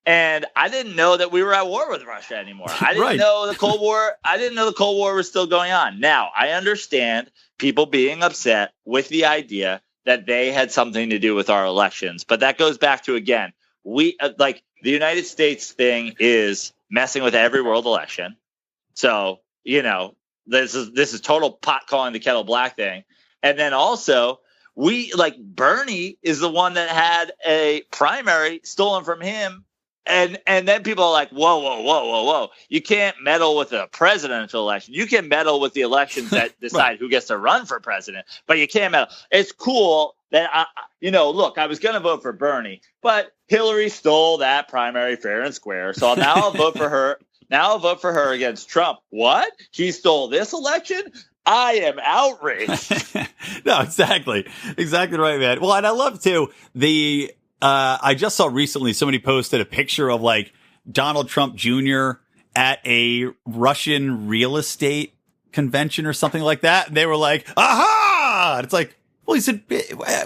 And I didn't know that we were at war with Russia anymore. I didn't know the Cold War. I didn't know the Cold War was still going on. Now, I understand people being upset with the idea that they had something to do with our elections. But that goes back to, again, we like the United States thing is messing with every world election. So, you know, this is total pot calling the kettle black thing. And then also, Bernie is the one that had a primary stolen from him. And then people are like, whoa. You can't meddle with a presidential election. You can meddle with the elections that decide who gets to run for president, but you can't meddle. It's cool that, I was going to vote for Bernie, but Hillary stole that primary fair and square. So now I'll vote for her. Now I'll vote for her against Trump. What? She stole this election? I am outraged. No, exactly right, man. Well, and I love too I just saw recently somebody posted a picture of like Donald Trump Jr. at a Russian real estate convention or something like that. And they were like, aha! And it's like, well, he said,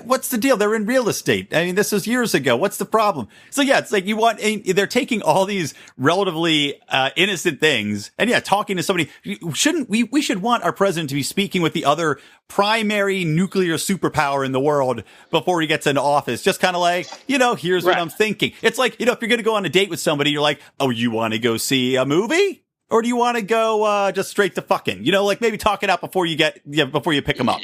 what's the deal? They're in real estate. I mean, this was years ago. What's the problem? So yeah, it's like they're taking all these relatively innocent things and talking to somebody. We should want our president to be speaking with the other primary nuclear superpower in the world before he gets into office. Just kind of like, here's what I'm thinking. It's like, if you're going to go on a date with somebody, you're like, oh, you want to go see a movie? Or do you want to go just straight to fucking, like maybe talk it out before you pick them up?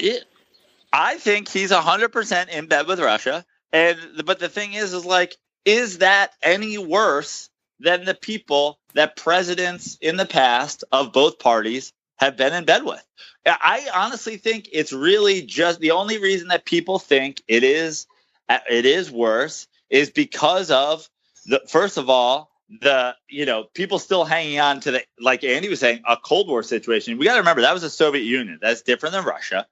I think he's 100% in bed with Russia. But the thing is like, is that any worse than the people that presidents in the past of both parties have been in bed with? I honestly think it's really just the only reason that people think it is worse is because of first of all, people still hanging on to like Andy was saying, a Cold War situation. We got to remember that was the Soviet Union. That's different than Russia.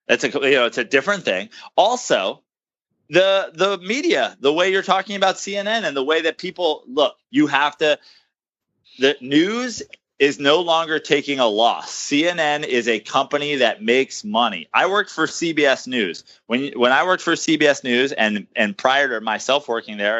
It's a different thing. Also, the media, the way you're talking about CNN and the way that people look, the news is no longer taking a loss. CNN is a company that makes money. I worked for CBS News. When I worked for CBS News and prior to myself working there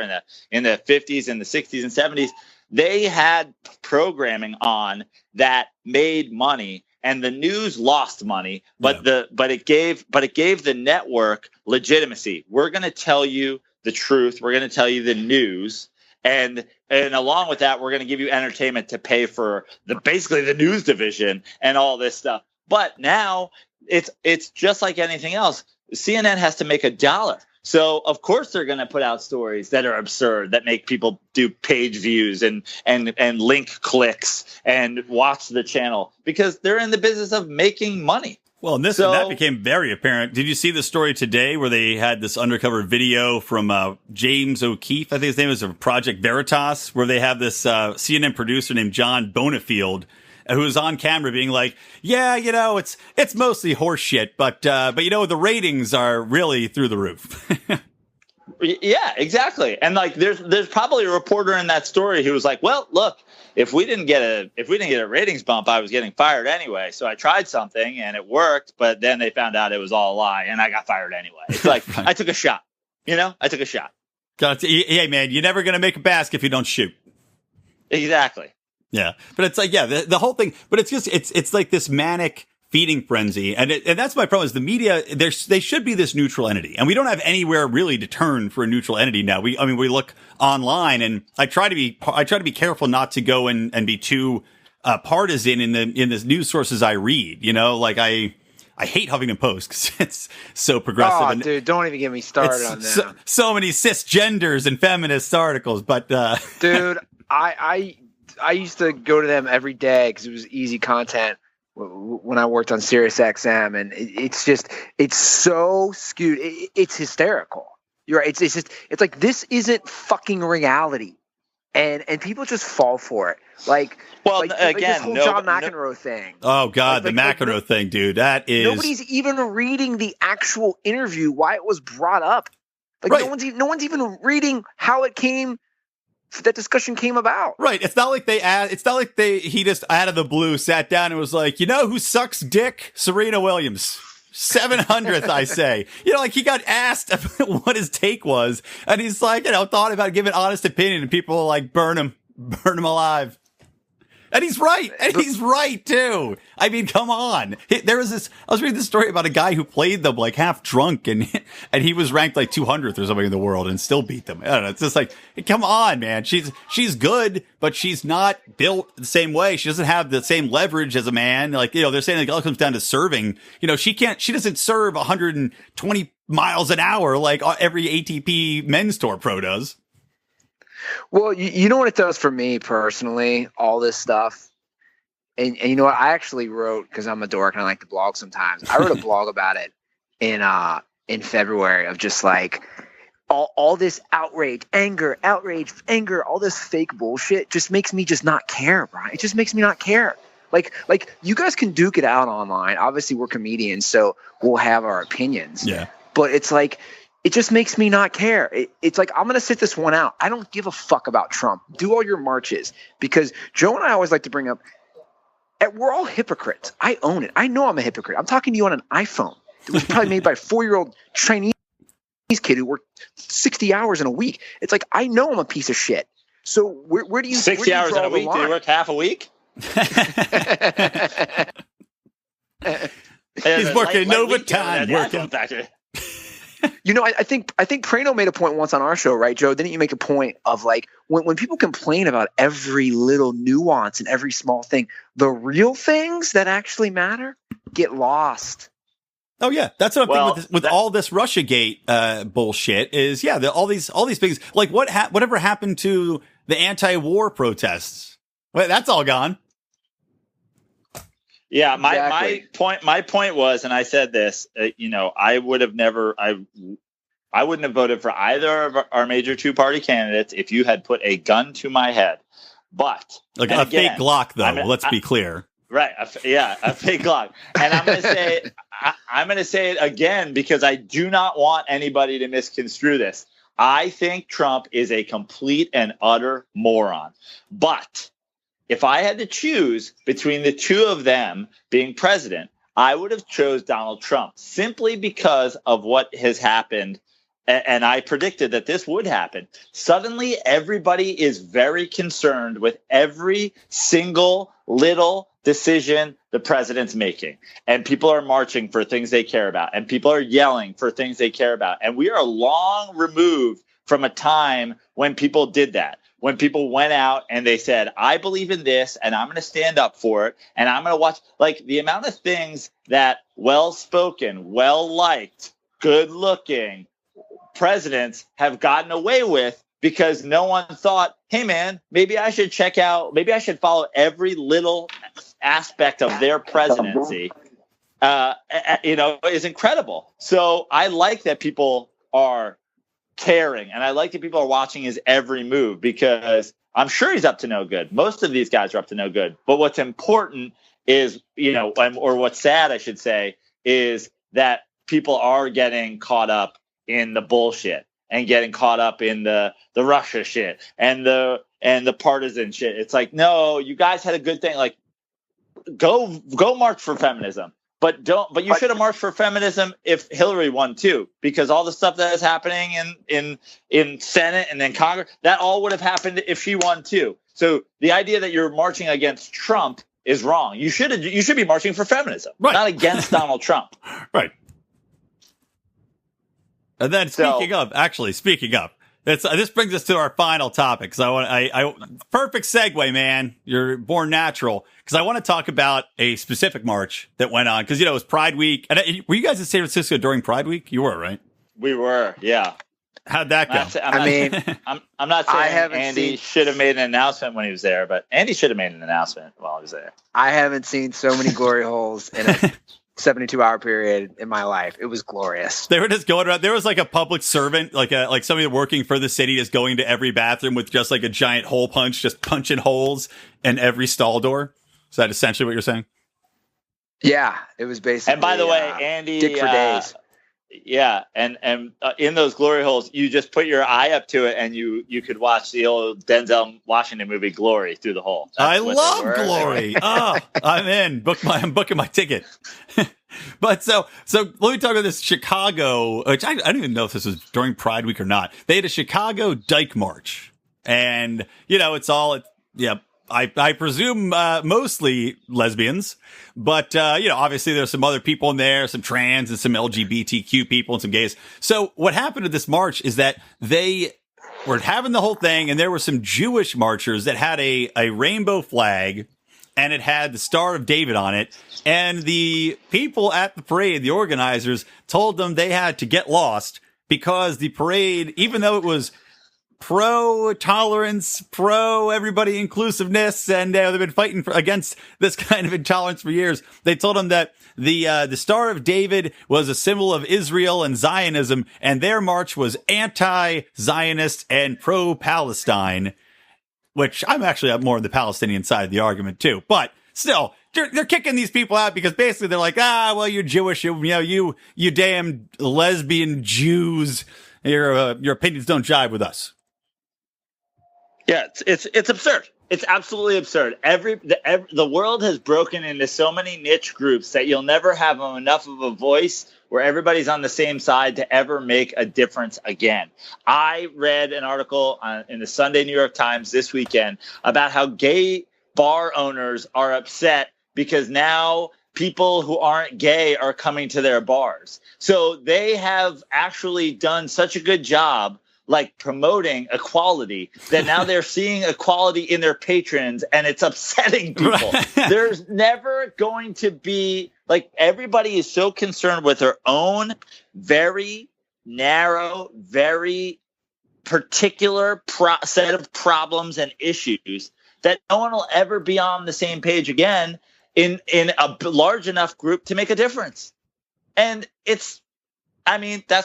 in the 50s and the 60s and 70s, they had programming on that made money. And the news lost money, but it gave the network legitimacy. We're going to tell you the truth. We're going to tell you the news, and along with that, we're going to give you entertainment to pay for basically the news division and all this stuff. But now it's just like anything else. CNN has to make $1. So, of course, they're going to put out stories that are absurd, that make people do page views and link clicks and watch the channel because they're in the business of making money. Well, and that became very apparent. Did you see the story today where they had this undercover video from James O'Keefe? I think his name is Project Veritas, where they have this CNN producer named John Bonafield who was on camera being like, it's mostly horse shit, but the ratings are really through the roof. Yeah, exactly. And like, there's probably a reporter in that story who was like, well, look, if we didn't get a ratings bump, I was getting fired anyway. So I tried something and it worked, but then they found out it was all a lie and I got fired anyway. It's like, right. I took a shot, I took a shot. Hey man, you're never going to make a basket if you don't shoot. Exactly. Yeah. But it's like, the whole thing, but it's just, it's like this manic feeding frenzy. And that's my problem is the media, they should be this neutral entity. And we don't have anywhere really to turn for a neutral entity now. We look online and I try to be careful not to go and be too partisan in the news sources I read. You know, like I hate Huffington Post because it's so progressive. Oh, dude, don't even get me started on that. So many cisgenders and feminist articles, but dude, I used to go to them every day because it was easy content when I worked on Sirius XM, and it's so skewed. It's hysterical. You're right. It's like this isn't fucking reality, and people just fall for it. Like this whole John McEnroe thing. Oh God, the McEnroe thing, dude. That is nobody's even reading the actual interview. Why it was brought up? Like right. no one's even reading how it came. That discussion came about. Right. It's not like he just out of the blue sat down and was like, you know who sucks dick? Serena Williams. 700th, I say. You know, like he got asked what his take was, and he's like, you know, thought about giving honest opinion, and people were like, burn him alive. And he's right. And he's right, too. I mean, come on. I was reading this story about a guy who played them like half drunk and he was ranked like 200th or something in the world and still beat them. I don't know. It's just like, hey, come on, man. She's good, but she's not built the same way. She doesn't have the same leverage as a man. Like, you know, they're saying like, it all comes down to serving. You know, she doesn't serve 120 miles an hour like every ATP men's tour pro does. Well, you know what it does for me personally, all this stuff. And you know what? I actually wrote, because I'm a dork and I like to blog sometimes. I wrote a blog about it in February of just like all this outrage, anger, all this fake bullshit just makes me just not care, Brian. It just makes me not care. Like you guys can duke it out online. Obviously, we're comedians, so we'll have our opinions. Yeah. But it's like, it just makes me not care. It's like, I'm going to sit this one out. I don't give a fuck about Trump. Do all your marches. Because Joe and I always like to bring up, we're all hypocrites. I own it. I know I'm a hypocrite. I'm talking to you on an iPhone. It was probably made by a 4-year-old Chinese kid who worked 60 hours in a week. It's like, I know I'm a piece of shit. So where do you 60 hours in a week? Do you work half a week? He's working overtime. You know, I think Praino made a point once on our show, right, Joe? Didn't you make a point of like when people complain about every little nuance and every small thing, the real things that actually matter get lost. Oh yeah, that's what I'm thinking with all this RussiaGate bullshit is all these things like whatever happened to the anti-war protests? Well, that's all gone. Yeah, Exactly. my point was, and I said this, you know, I wouldn't have voted for either of our major two-party candidates if you had put a gun to my head. But like a fake Glock, though. Let's be clear. Right? A fake Glock. And I'm going to say it again because I do not want anybody to misconstrue this. I think Trump is a complete and utter moron. But if I had to choose between the two of them being president, I would have chose Donald Trump simply because of what has happened. And I predicted that this would happen. Suddenly, everybody is very concerned with every single little decision the president's making. And people are marching for things they care about. And people are yelling for things they care about. And we are long removed from a time when people did that. When people went out and they said, I believe in this and I'm going to stand up for it. And I'm going to watch, like, the amount of things that well-spoken, well-liked, good-looking presidents have gotten away with because no one thought, hey, man, maybe I should follow every little aspect of their presidency, is incredible. So I like that people are caring, and I like that people are watching his every move because I'm sure he's up to no good. Most of these guys are up to no good. But what's important is, or what's sad, I should say, is that people are getting caught up in the bullshit and getting caught up in the Russia shit and the partisan shit. It's like, no, you guys had a good thing. Like, go march for feminism. But you should have marched for feminism if Hillary won too, because all the stuff that is happening in Senate and then Congress, that all would have happened if she won too. So the idea that you're marching against Trump is wrong. You should be marching for feminism, right, not against Donald Trump. Right. And then speaking of, This brings us to our final topic. Because perfect segue, man. You're born natural. Because I want to talk about a specific march that went on. Because, it was Pride Week. And were you guys in San Francisco during Pride Week? You were, right? We were, yeah. How'd that go? I'm not saying Andy should have made an announcement when he was there, but Andy should have made an announcement while he was there. I haven't seen so many glory holes in a 72-hour period in my life. It was glorious. They were just going around. There was like a public servant, like somebody working for the city, just going to every bathroom with just like a giant hole punch, just punching holes in every stall door. Is that essentially what you're saying? Yeah, it was basically. And by the way, Andy, dick for days. Yeah, and in those glory holes, you just put your eye up to it, and you could watch the old Denzel Washington movie Glory through the hole. I love Glory. Oh, I'm in. I'm booking my ticket. But so let me talk about this Chicago. Which I don't even know if this was during Pride Week or not. They had a Chicago Dyke March, and I presume mostly lesbians, but obviously there's some other people in there, some trans and some LGBTQ people and some gays. So what happened at this march is that they were having the whole thing, and there were some Jewish marchers that had a rainbow flag, and it had the Star of David on it. And the people at the parade, the organizers, told them they had to get lost because the parade, even though it was pro-tolerance, pro-everybody inclusiveness, and they've been fighting against this kind of intolerance for years. They told them that the Star of David was a symbol of Israel and Zionism, and their march was anti-Zionist and pro-Palestine, which I'm actually more on the Palestinian side of the argument too. But still, they're kicking these people out because basically they're like, well, you're Jewish, you damn lesbian Jews, your opinions don't jive with us. Yeah, it's absurd. It's absolutely absurd. The world has broken into so many niche groups that you'll never have enough of a voice where everybody's on the same side to ever make a difference again. I read an article in the Sunday New York Times this weekend about how gay bar owners are upset because now people who aren't gay are coming to their bars. So they have actually done such a good job like promoting equality that now they're seeing equality in their patrons, and it's upsetting people. There's never going to be everybody is so concerned with their own very narrow, very particular set of problems and issues that no one will ever be on the same page again in a large enough group to make a difference. And that's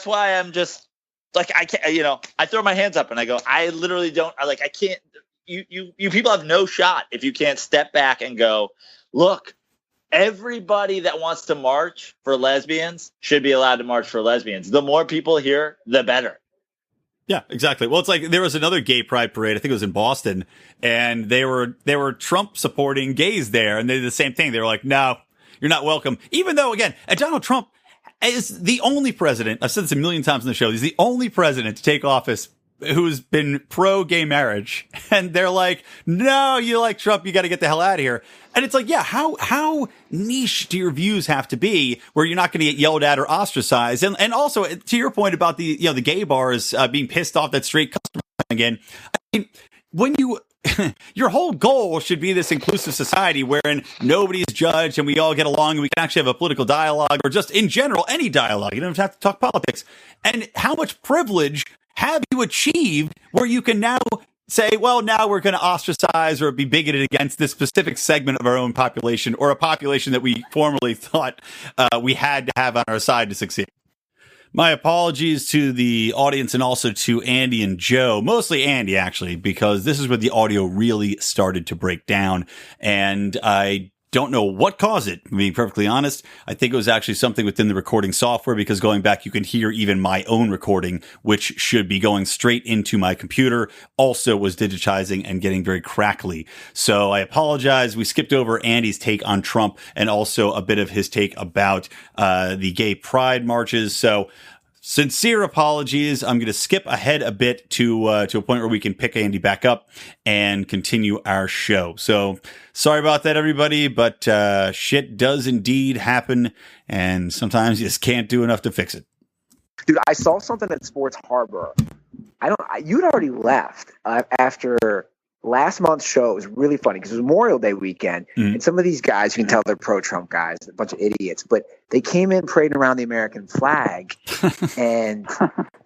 why I'm just, I can't, I throw my hands up and I go, I literally don't, I can't, you people have no shot if you can't step back and go, look, everybody that wants to march for lesbians should be allowed to march for lesbians. The more people here, the better. Yeah, exactly. Well, it's like there was another gay pride parade. I think it was in Boston, and they were Trump supporting gays there. And they did the same thing. They were like, no, you're not welcome. Even though, again, Donald Trump is the only president, I've said this a million times on the show, he's the only president to take office who's been pro-gay marriage. And they're like, no, you like Trump, you got to get the hell out of here. And it's like, yeah, how niche do your views have to be where you're not going to get yelled at or ostracized? And also, to your point about the gay bars being pissed off that straight customer again, I mean, when your whole goal should be this inclusive society wherein nobody's judged and we all get along and we can actually have a political dialogue or just in general, any dialogue. You don't have to talk politics. And how much privilege have you achieved where you can now say, well, now we're going to ostracize or be bigoted against this specific segment of our own population or a population that we formerly thought we had to have on our side to succeed? My apologies to the audience and also to Andy and Joe, mostly Andy, actually, because this is where the audio really started to break down. And I don't know what caused it, being perfectly honest. I think it was actually something within the recording software, because going back, you can hear even my own recording, which should be going straight into my computer, also was digitizing and getting very crackly. So I apologize. We skipped over Andy's take on Trump and also a bit of his take about the gay pride marches. So sincere apologies. I'm going to skip ahead a bit to a point where we can pick Andy back up and continue our show. So sorry about that, everybody, but shit does indeed happen, and sometimes you just can't do enough to fix it. Dude, I saw something at Sports Harbor You'd already left after last month's show. It was really funny because it was Memorial Day weekend, and some of these guys, you can tell they're pro-Trump guys, a bunch of idiots, but they came in parading around the American flag, and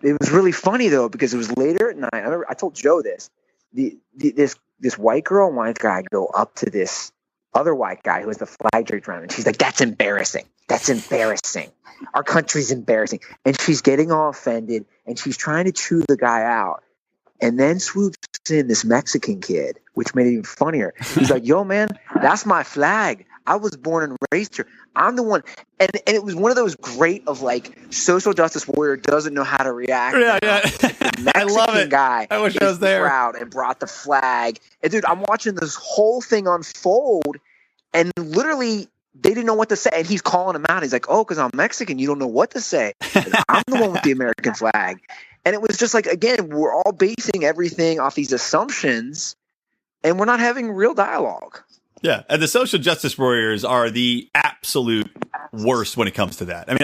it was really funny though because it was later at night. I told Joe this. This white girl and white guy go up to this other white guy who has the flag draped around, and she's like, "That's embarrassing. That's embarrassing. Our country's embarrassing." And she's getting all offended, and she's trying to chew the guy out. And then swoops in this Mexican kid, which made it even funnier. He's like, "Yo, man, that's my flag. I was born and raised here. I'm the one." And it was one of those great of like social justice warrior doesn't know how to react. Yeah. The I love it. Guy I wish I was there. Proud and brought the flag. And dude, I'm watching this whole thing unfold, and literally they didn't know what to say. And he's calling him out. He's like, "Oh, because I'm Mexican, you don't know what to say. I'm the one with the American flag." And it was just like, again, we're all basing everything off these assumptions, and we're not having real dialogue. Yeah, and the social justice warriors are the absolute worst when it comes to that. I mean,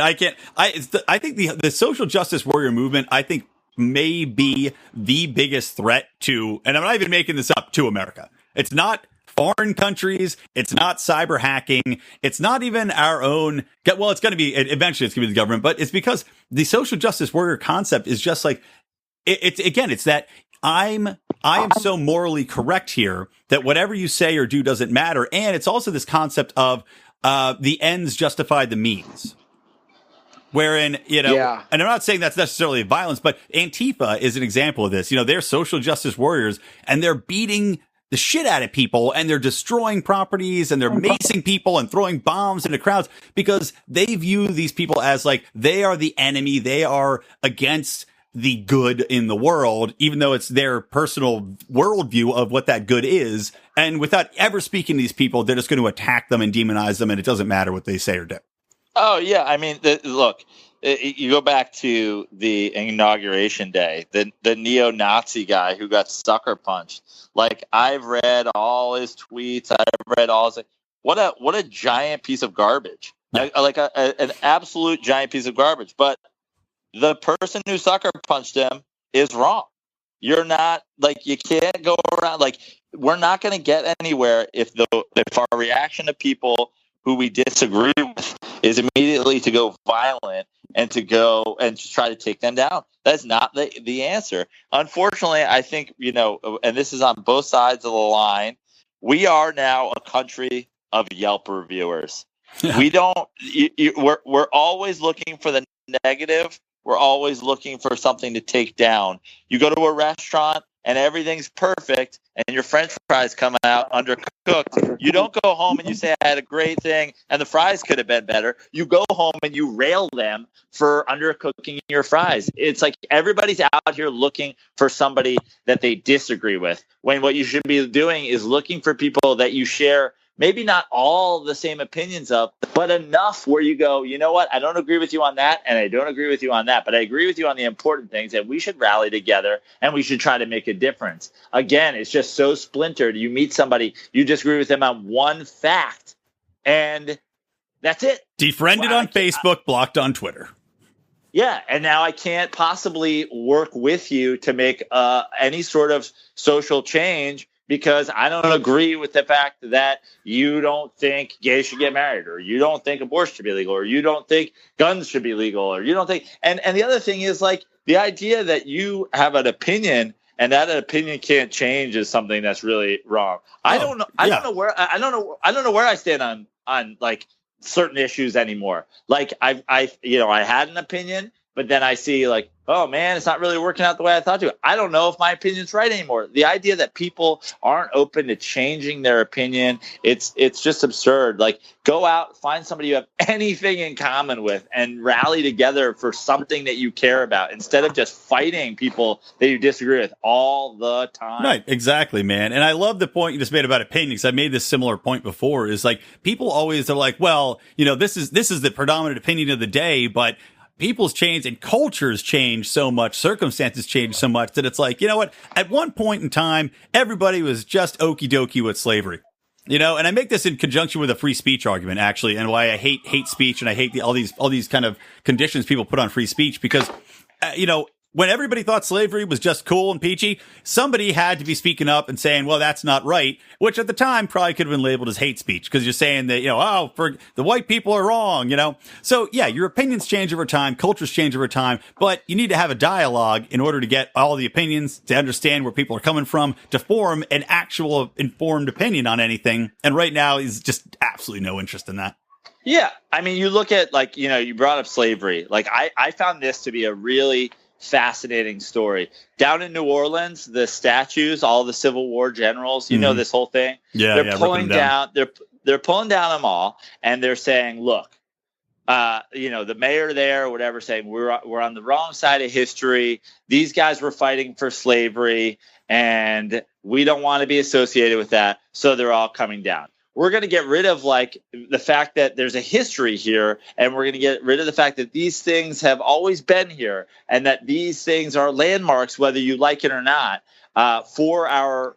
I think the social justice warrior movement, I think, may be the biggest threat to, and I'm not even making this up, to America. It's not foreign countries. It's not cyber hacking. It's not even our own. Well, it's going to be, eventually it's going to be the government, but it's because the social justice warrior concept is just like, it's that I am so morally correct here that whatever you say or do doesn't matter. And it's also this concept of the ends justify the means. Wherein, and I'm not saying that's necessarily violence, but Antifa is an example of this. They're social justice warriors, and they're beating the shit out of people, and they're destroying properties, and they're macing people and throwing bombs into crowds because they view these people as like they are the enemy. They are against the good in the world, even though it's their personal worldview of what that good is. And without ever speaking to these people, they're just going to attack them and demonize them, and it doesn't matter what they say or do. Oh, yeah. I mean, look, you go back to the inauguration day, the neo-Nazi guy who got sucker punched. Like, I've read all his tweets. I've read all his. What a giant piece of garbage. Like an absolute giant piece of garbage. But the person who sucker punched him is wrong. You're not, like, you can't go around. Like, we're not going to get anywhere if our reaction to people who we disagree with is immediately to go violent and to go and to try to take them down. That's not the answer. Unfortunately, I think, and this is on both sides of the line, we are now a country of Yelp reviewers. We don't, we're always looking for the negative. We're always looking for something to take down. You go to a restaurant and everything's perfect, and your French fries come out undercooked. You don't go home and you say, "I had a great thing, and the fries could have been better." You go home and you rail them for undercooking your fries. It's like everybody's out here looking for somebody that they disagree with, when what you should be doing is looking for people that you share maybe not all the same opinions of, but enough where you go, "You know what? I don't agree with you on that, and I don't agree with you on that, but I agree with you on the important things, and we should rally together, and we should try to make a difference." Again, it's just so splintered. You meet somebody, you disagree with them on one fact, and that's it. Defriended on Facebook, blocked on Twitter. Yeah, and now I can't possibly work with you to make any sort of social change because I don't agree with the fact that you don't think gays should get married, or you don't think abortion should be legal, or you don't think guns should be legal, or you don't think. And the other thing is, like, the idea that you have an opinion and that an opinion can't change is something that's really wrong. I don't know. I don't know where I stand on like certain issues anymore. Like I had an opinion, but then I see like, oh man, it's not really working out the way I thought to. I don't know if my opinion's right anymore. The idea that people aren't open to changing their opinion, it's just absurd. Like, go out, find somebody you have anything in common with, and rally together for something that you care about instead of just fighting people that you disagree with all the time. Right, exactly, man. And I love the point you just made about opinion, because I made this similar point before, is like, people always are like, well, this is the predominant opinion of the day, but people's change and cultures change so much, circumstances change so much that it's like, you know what? At one point in time, everybody was just okie dokie with slavery, and I make this in conjunction with a free speech argument, actually, and why I hate speech and I hate all these kind of conditions people put on free speech, because, when everybody thought slavery was just cool and peachy, somebody had to be speaking up and saying, well, that's not right, which at the time probably could have been labeled as hate speech because you're saying that, oh, for the white people are wrong, So, yeah, your opinions change over time, cultures change over time, but you need to have a dialogue in order to get all the opinions, to understand where people are coming from, to form an actual informed opinion on anything. And right now, is just absolutely no interest in that. Yeah. I mean, you look at, you brought up slavery. I found this to be a really fascinating story. Down in New Orleans, the statues, all the Civil War generals, you know this whole thing. They're pulling down. They're pulling down them all, and they're saying, "Look, the mayor there, or whatever, saying we're on the wrong side of history. These guys were fighting for slavery, and we don't want to be associated with that. So they're all coming down." We're going to get rid of the fact that there's a history here, and we're going to get rid of the fact that these things have always been here, and that these things are landmarks, whether you like it or not, for our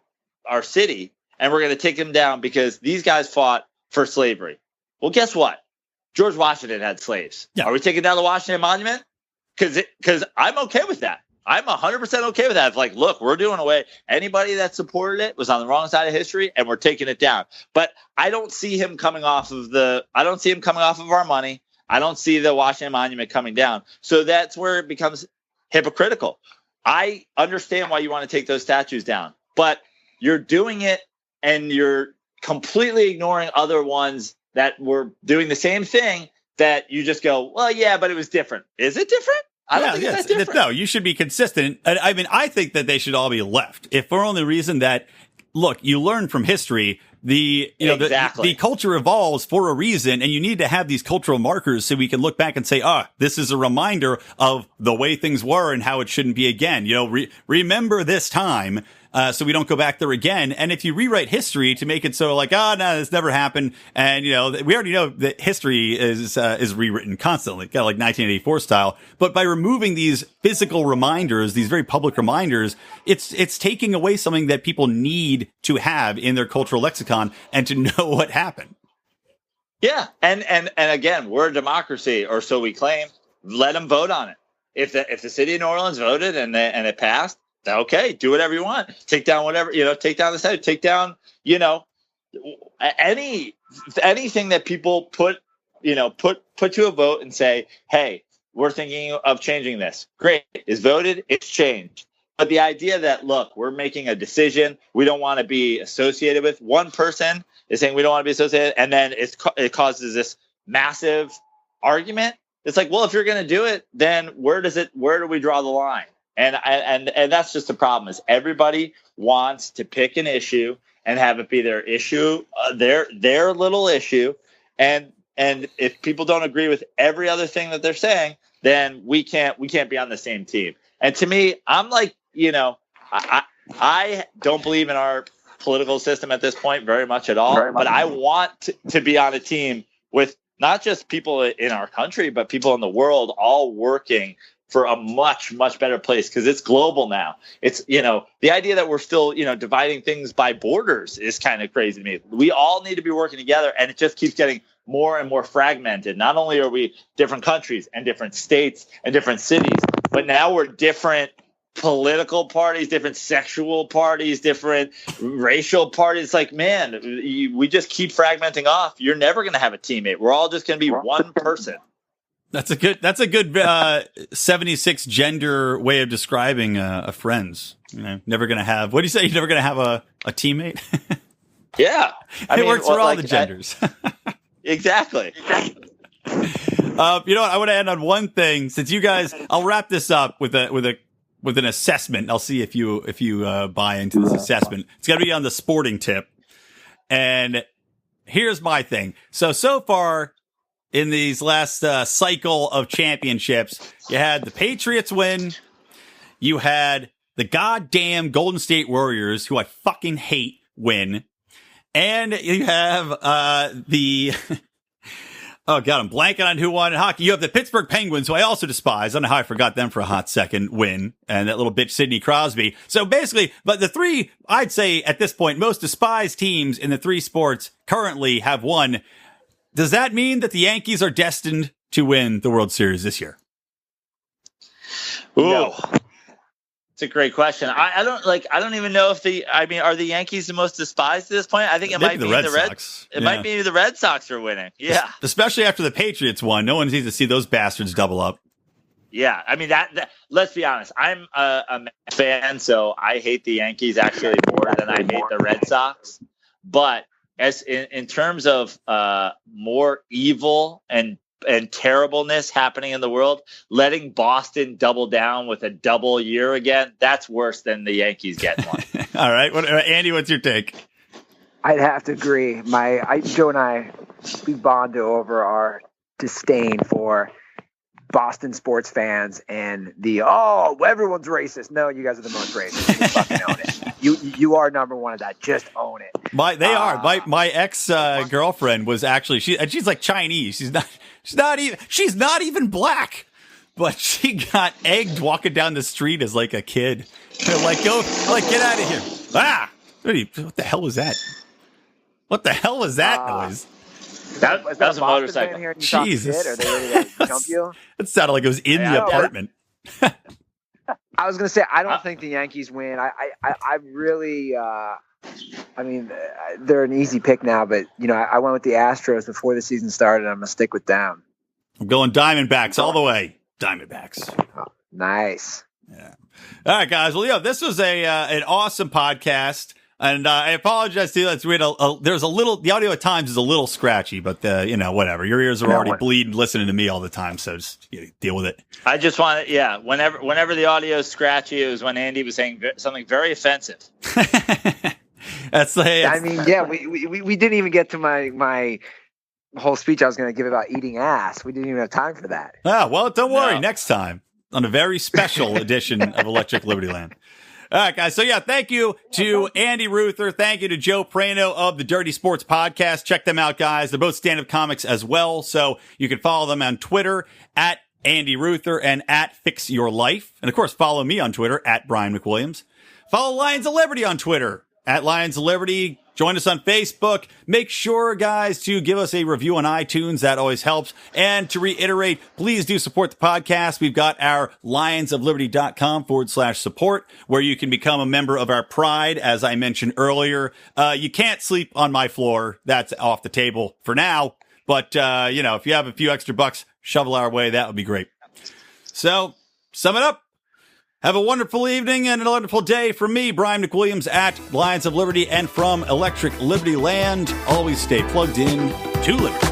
city. And we're going to take them down because these guys fought for slavery. Well, guess what? George Washington had slaves. Yeah. Are we taking down the Washington Monument? Because I'm okay with that. I'm 100% okay with that. It's look, we're doing away. Anybody that supported it was on the wrong side of history, and we're taking it down. But I don't see him coming off of our money. I don't see the Washington Monument coming down. So that's where it becomes hypocritical. I understand why you want to take those statues down, but you're doing it and you're completely ignoring other ones that were doing the same thing that you just go, well, yeah, but it was different. Is it different? I don't think it's that different. No, you should be consistent. I mean, I think that they should all be left. If for only reason that, look, you learn from history, the culture evolves for a reason, and you need to have these cultural markers so we can look back and say, this is a reminder of the way things were and how it shouldn't be again. Remember this time. So we don't go back there again. And if you rewrite history to make it so no, this never happened. And, we already know that history is rewritten constantly, kind of like 1984 style. But by removing these physical reminders, these very public reminders, it's taking away something that people need to have in their cultural lexicon and to know what happened. Yeah. And again, we're a democracy, or so we claim. Let them vote on it. If the city of New Orleans voted and it passed, okay, do whatever you want. Take down whatever, take down the statue, take down, anything that people put to a vote and say, hey, we're thinking of changing this. Great. It's voted. It's changed. But the idea that, look, we're making a decision we don't want to be associated with. One person is saying we don't want to be associated, and then it causes this massive argument. It's well, if you're going to do it, then where do we draw the line? And that's just the problem, is everybody wants to pick an issue and have it be their issue, their little issue. And if people don't agree with every other thing that they're saying, then we can't be on the same team. And to me, I'm I don't believe in our political system at this point very much at all. But I want to be on a team with not just people in our country, but people in the world all working for a much, much better place, because it's global now. It's, the idea that we're still, dividing things by borders is kind of crazy to me. We all need to be working together, and it just keeps getting more and more fragmented. Not only are we different countries and different states and different cities, but now we're different political parties, different sexual parties, different racial parties. We just keep fragmenting off. You're never going to have a teammate. We're all just going to be one person. That's a good 76 gender way of describing a friends. Never going to have, what do you say? You're never going to have a teammate? Yeah. It works for all the genders. Exactly. You know what? I want to end on one thing, since you guys, I'll wrap this up with an assessment. I'll see if you buy into this assessment. It's got to be on the sporting tip. And here's my thing. So far, in these last cycle of championships, you had the Patriots win. You had the goddamn Golden State Warriors, who I fucking hate, win. And you have the... Oh, God, I'm blanking on who won in hockey. You have the Pittsburgh Penguins, who I also despise. I don't know how I forgot them for a hot second, win. And that little bitch, Sidney Crosby. So basically, but the three, I'd say at this point, most despised teams in the three sports currently have won. Does that mean that the Yankees are destined to win the World Series this year? Ooh. It's a great question. I don't even know if are the Yankees the most despised at this point? I think it might be the Red Sox. It might be the Red Sox are winning. Yeah. Especially after the Patriots won. No one needs to see those bastards double up. Yeah. I mean, that let's be honest. I'm a fan, so I hate the Yankees actually more than I hate the Red Sox. But as in terms of more evil and terribleness happening in the world, letting Boston double down with a double year again, that's worse than the Yankees getting one. All right. Andy, what's your take? I'd have to agree. Joe and I, we bonded over our disdain for Boston sports fans and everyone's racist. No, you guys are the most racist. You fucking own it. You are number one of that. Just own it. My ex girlfriend was actually she's like Chinese. She's not even black, but she got egged walking down the street as like a kid. They're like, get out of here! Ah, what the hell was that? What the hell was that noise? That was a motorcycle. Jesus! Are they ready to jump you? It sounded like it was in the apartment. I was gonna say I don't think the Yankees win. I really. I mean, they're an easy pick now, but I went with the Astros before the season started. I'm gonna stick with them. I'm going Diamondbacks all the way. Diamondbacks. Oh, nice. Yeah. All right, guys. Well, this was an awesome podcast, and I apologize to you. There's a little. The audio at times is a little scratchy, but whatever. Your ears are already bleeding listening to me all the time, so just deal with it. I just want to, whenever the audio is scratchy, it was when Andy was saying something very offensive. We didn't even get to my whole speech I was going to give about eating ass. We didn't even have time for that. Ah, well, don't worry. Next time on a very special edition of Electric Libertyland. All right, guys. So, thank you to Andy Ruther. Thank you to Joe Praino of the Dirty Sports Podcast. Check them out, guys. They're both stand-up comics as well. So you can follow them on Twitter at Andy Ruther and at Fix Your Life. And, of course, follow me on Twitter at Brian McWilliams. Follow Lions of Liberty on Twitter at Lions of Liberty. Join us on Facebook. Make sure, guys, to give us a review on iTunes. That always helps. And to reiterate, please do support the podcast. We've got our lionsofliberty.com/support, where you can become a member of our pride. As I mentioned earlier, you can't sleep on my floor. That's off the table for now. But, if you have a few extra bucks, shovel our way. That would be great. So, sum it up. Have a wonderful evening and a wonderful day from me, Brian McWilliams at Lions of Liberty, and from Electric Libertyland. Always stay plugged in to Liberty.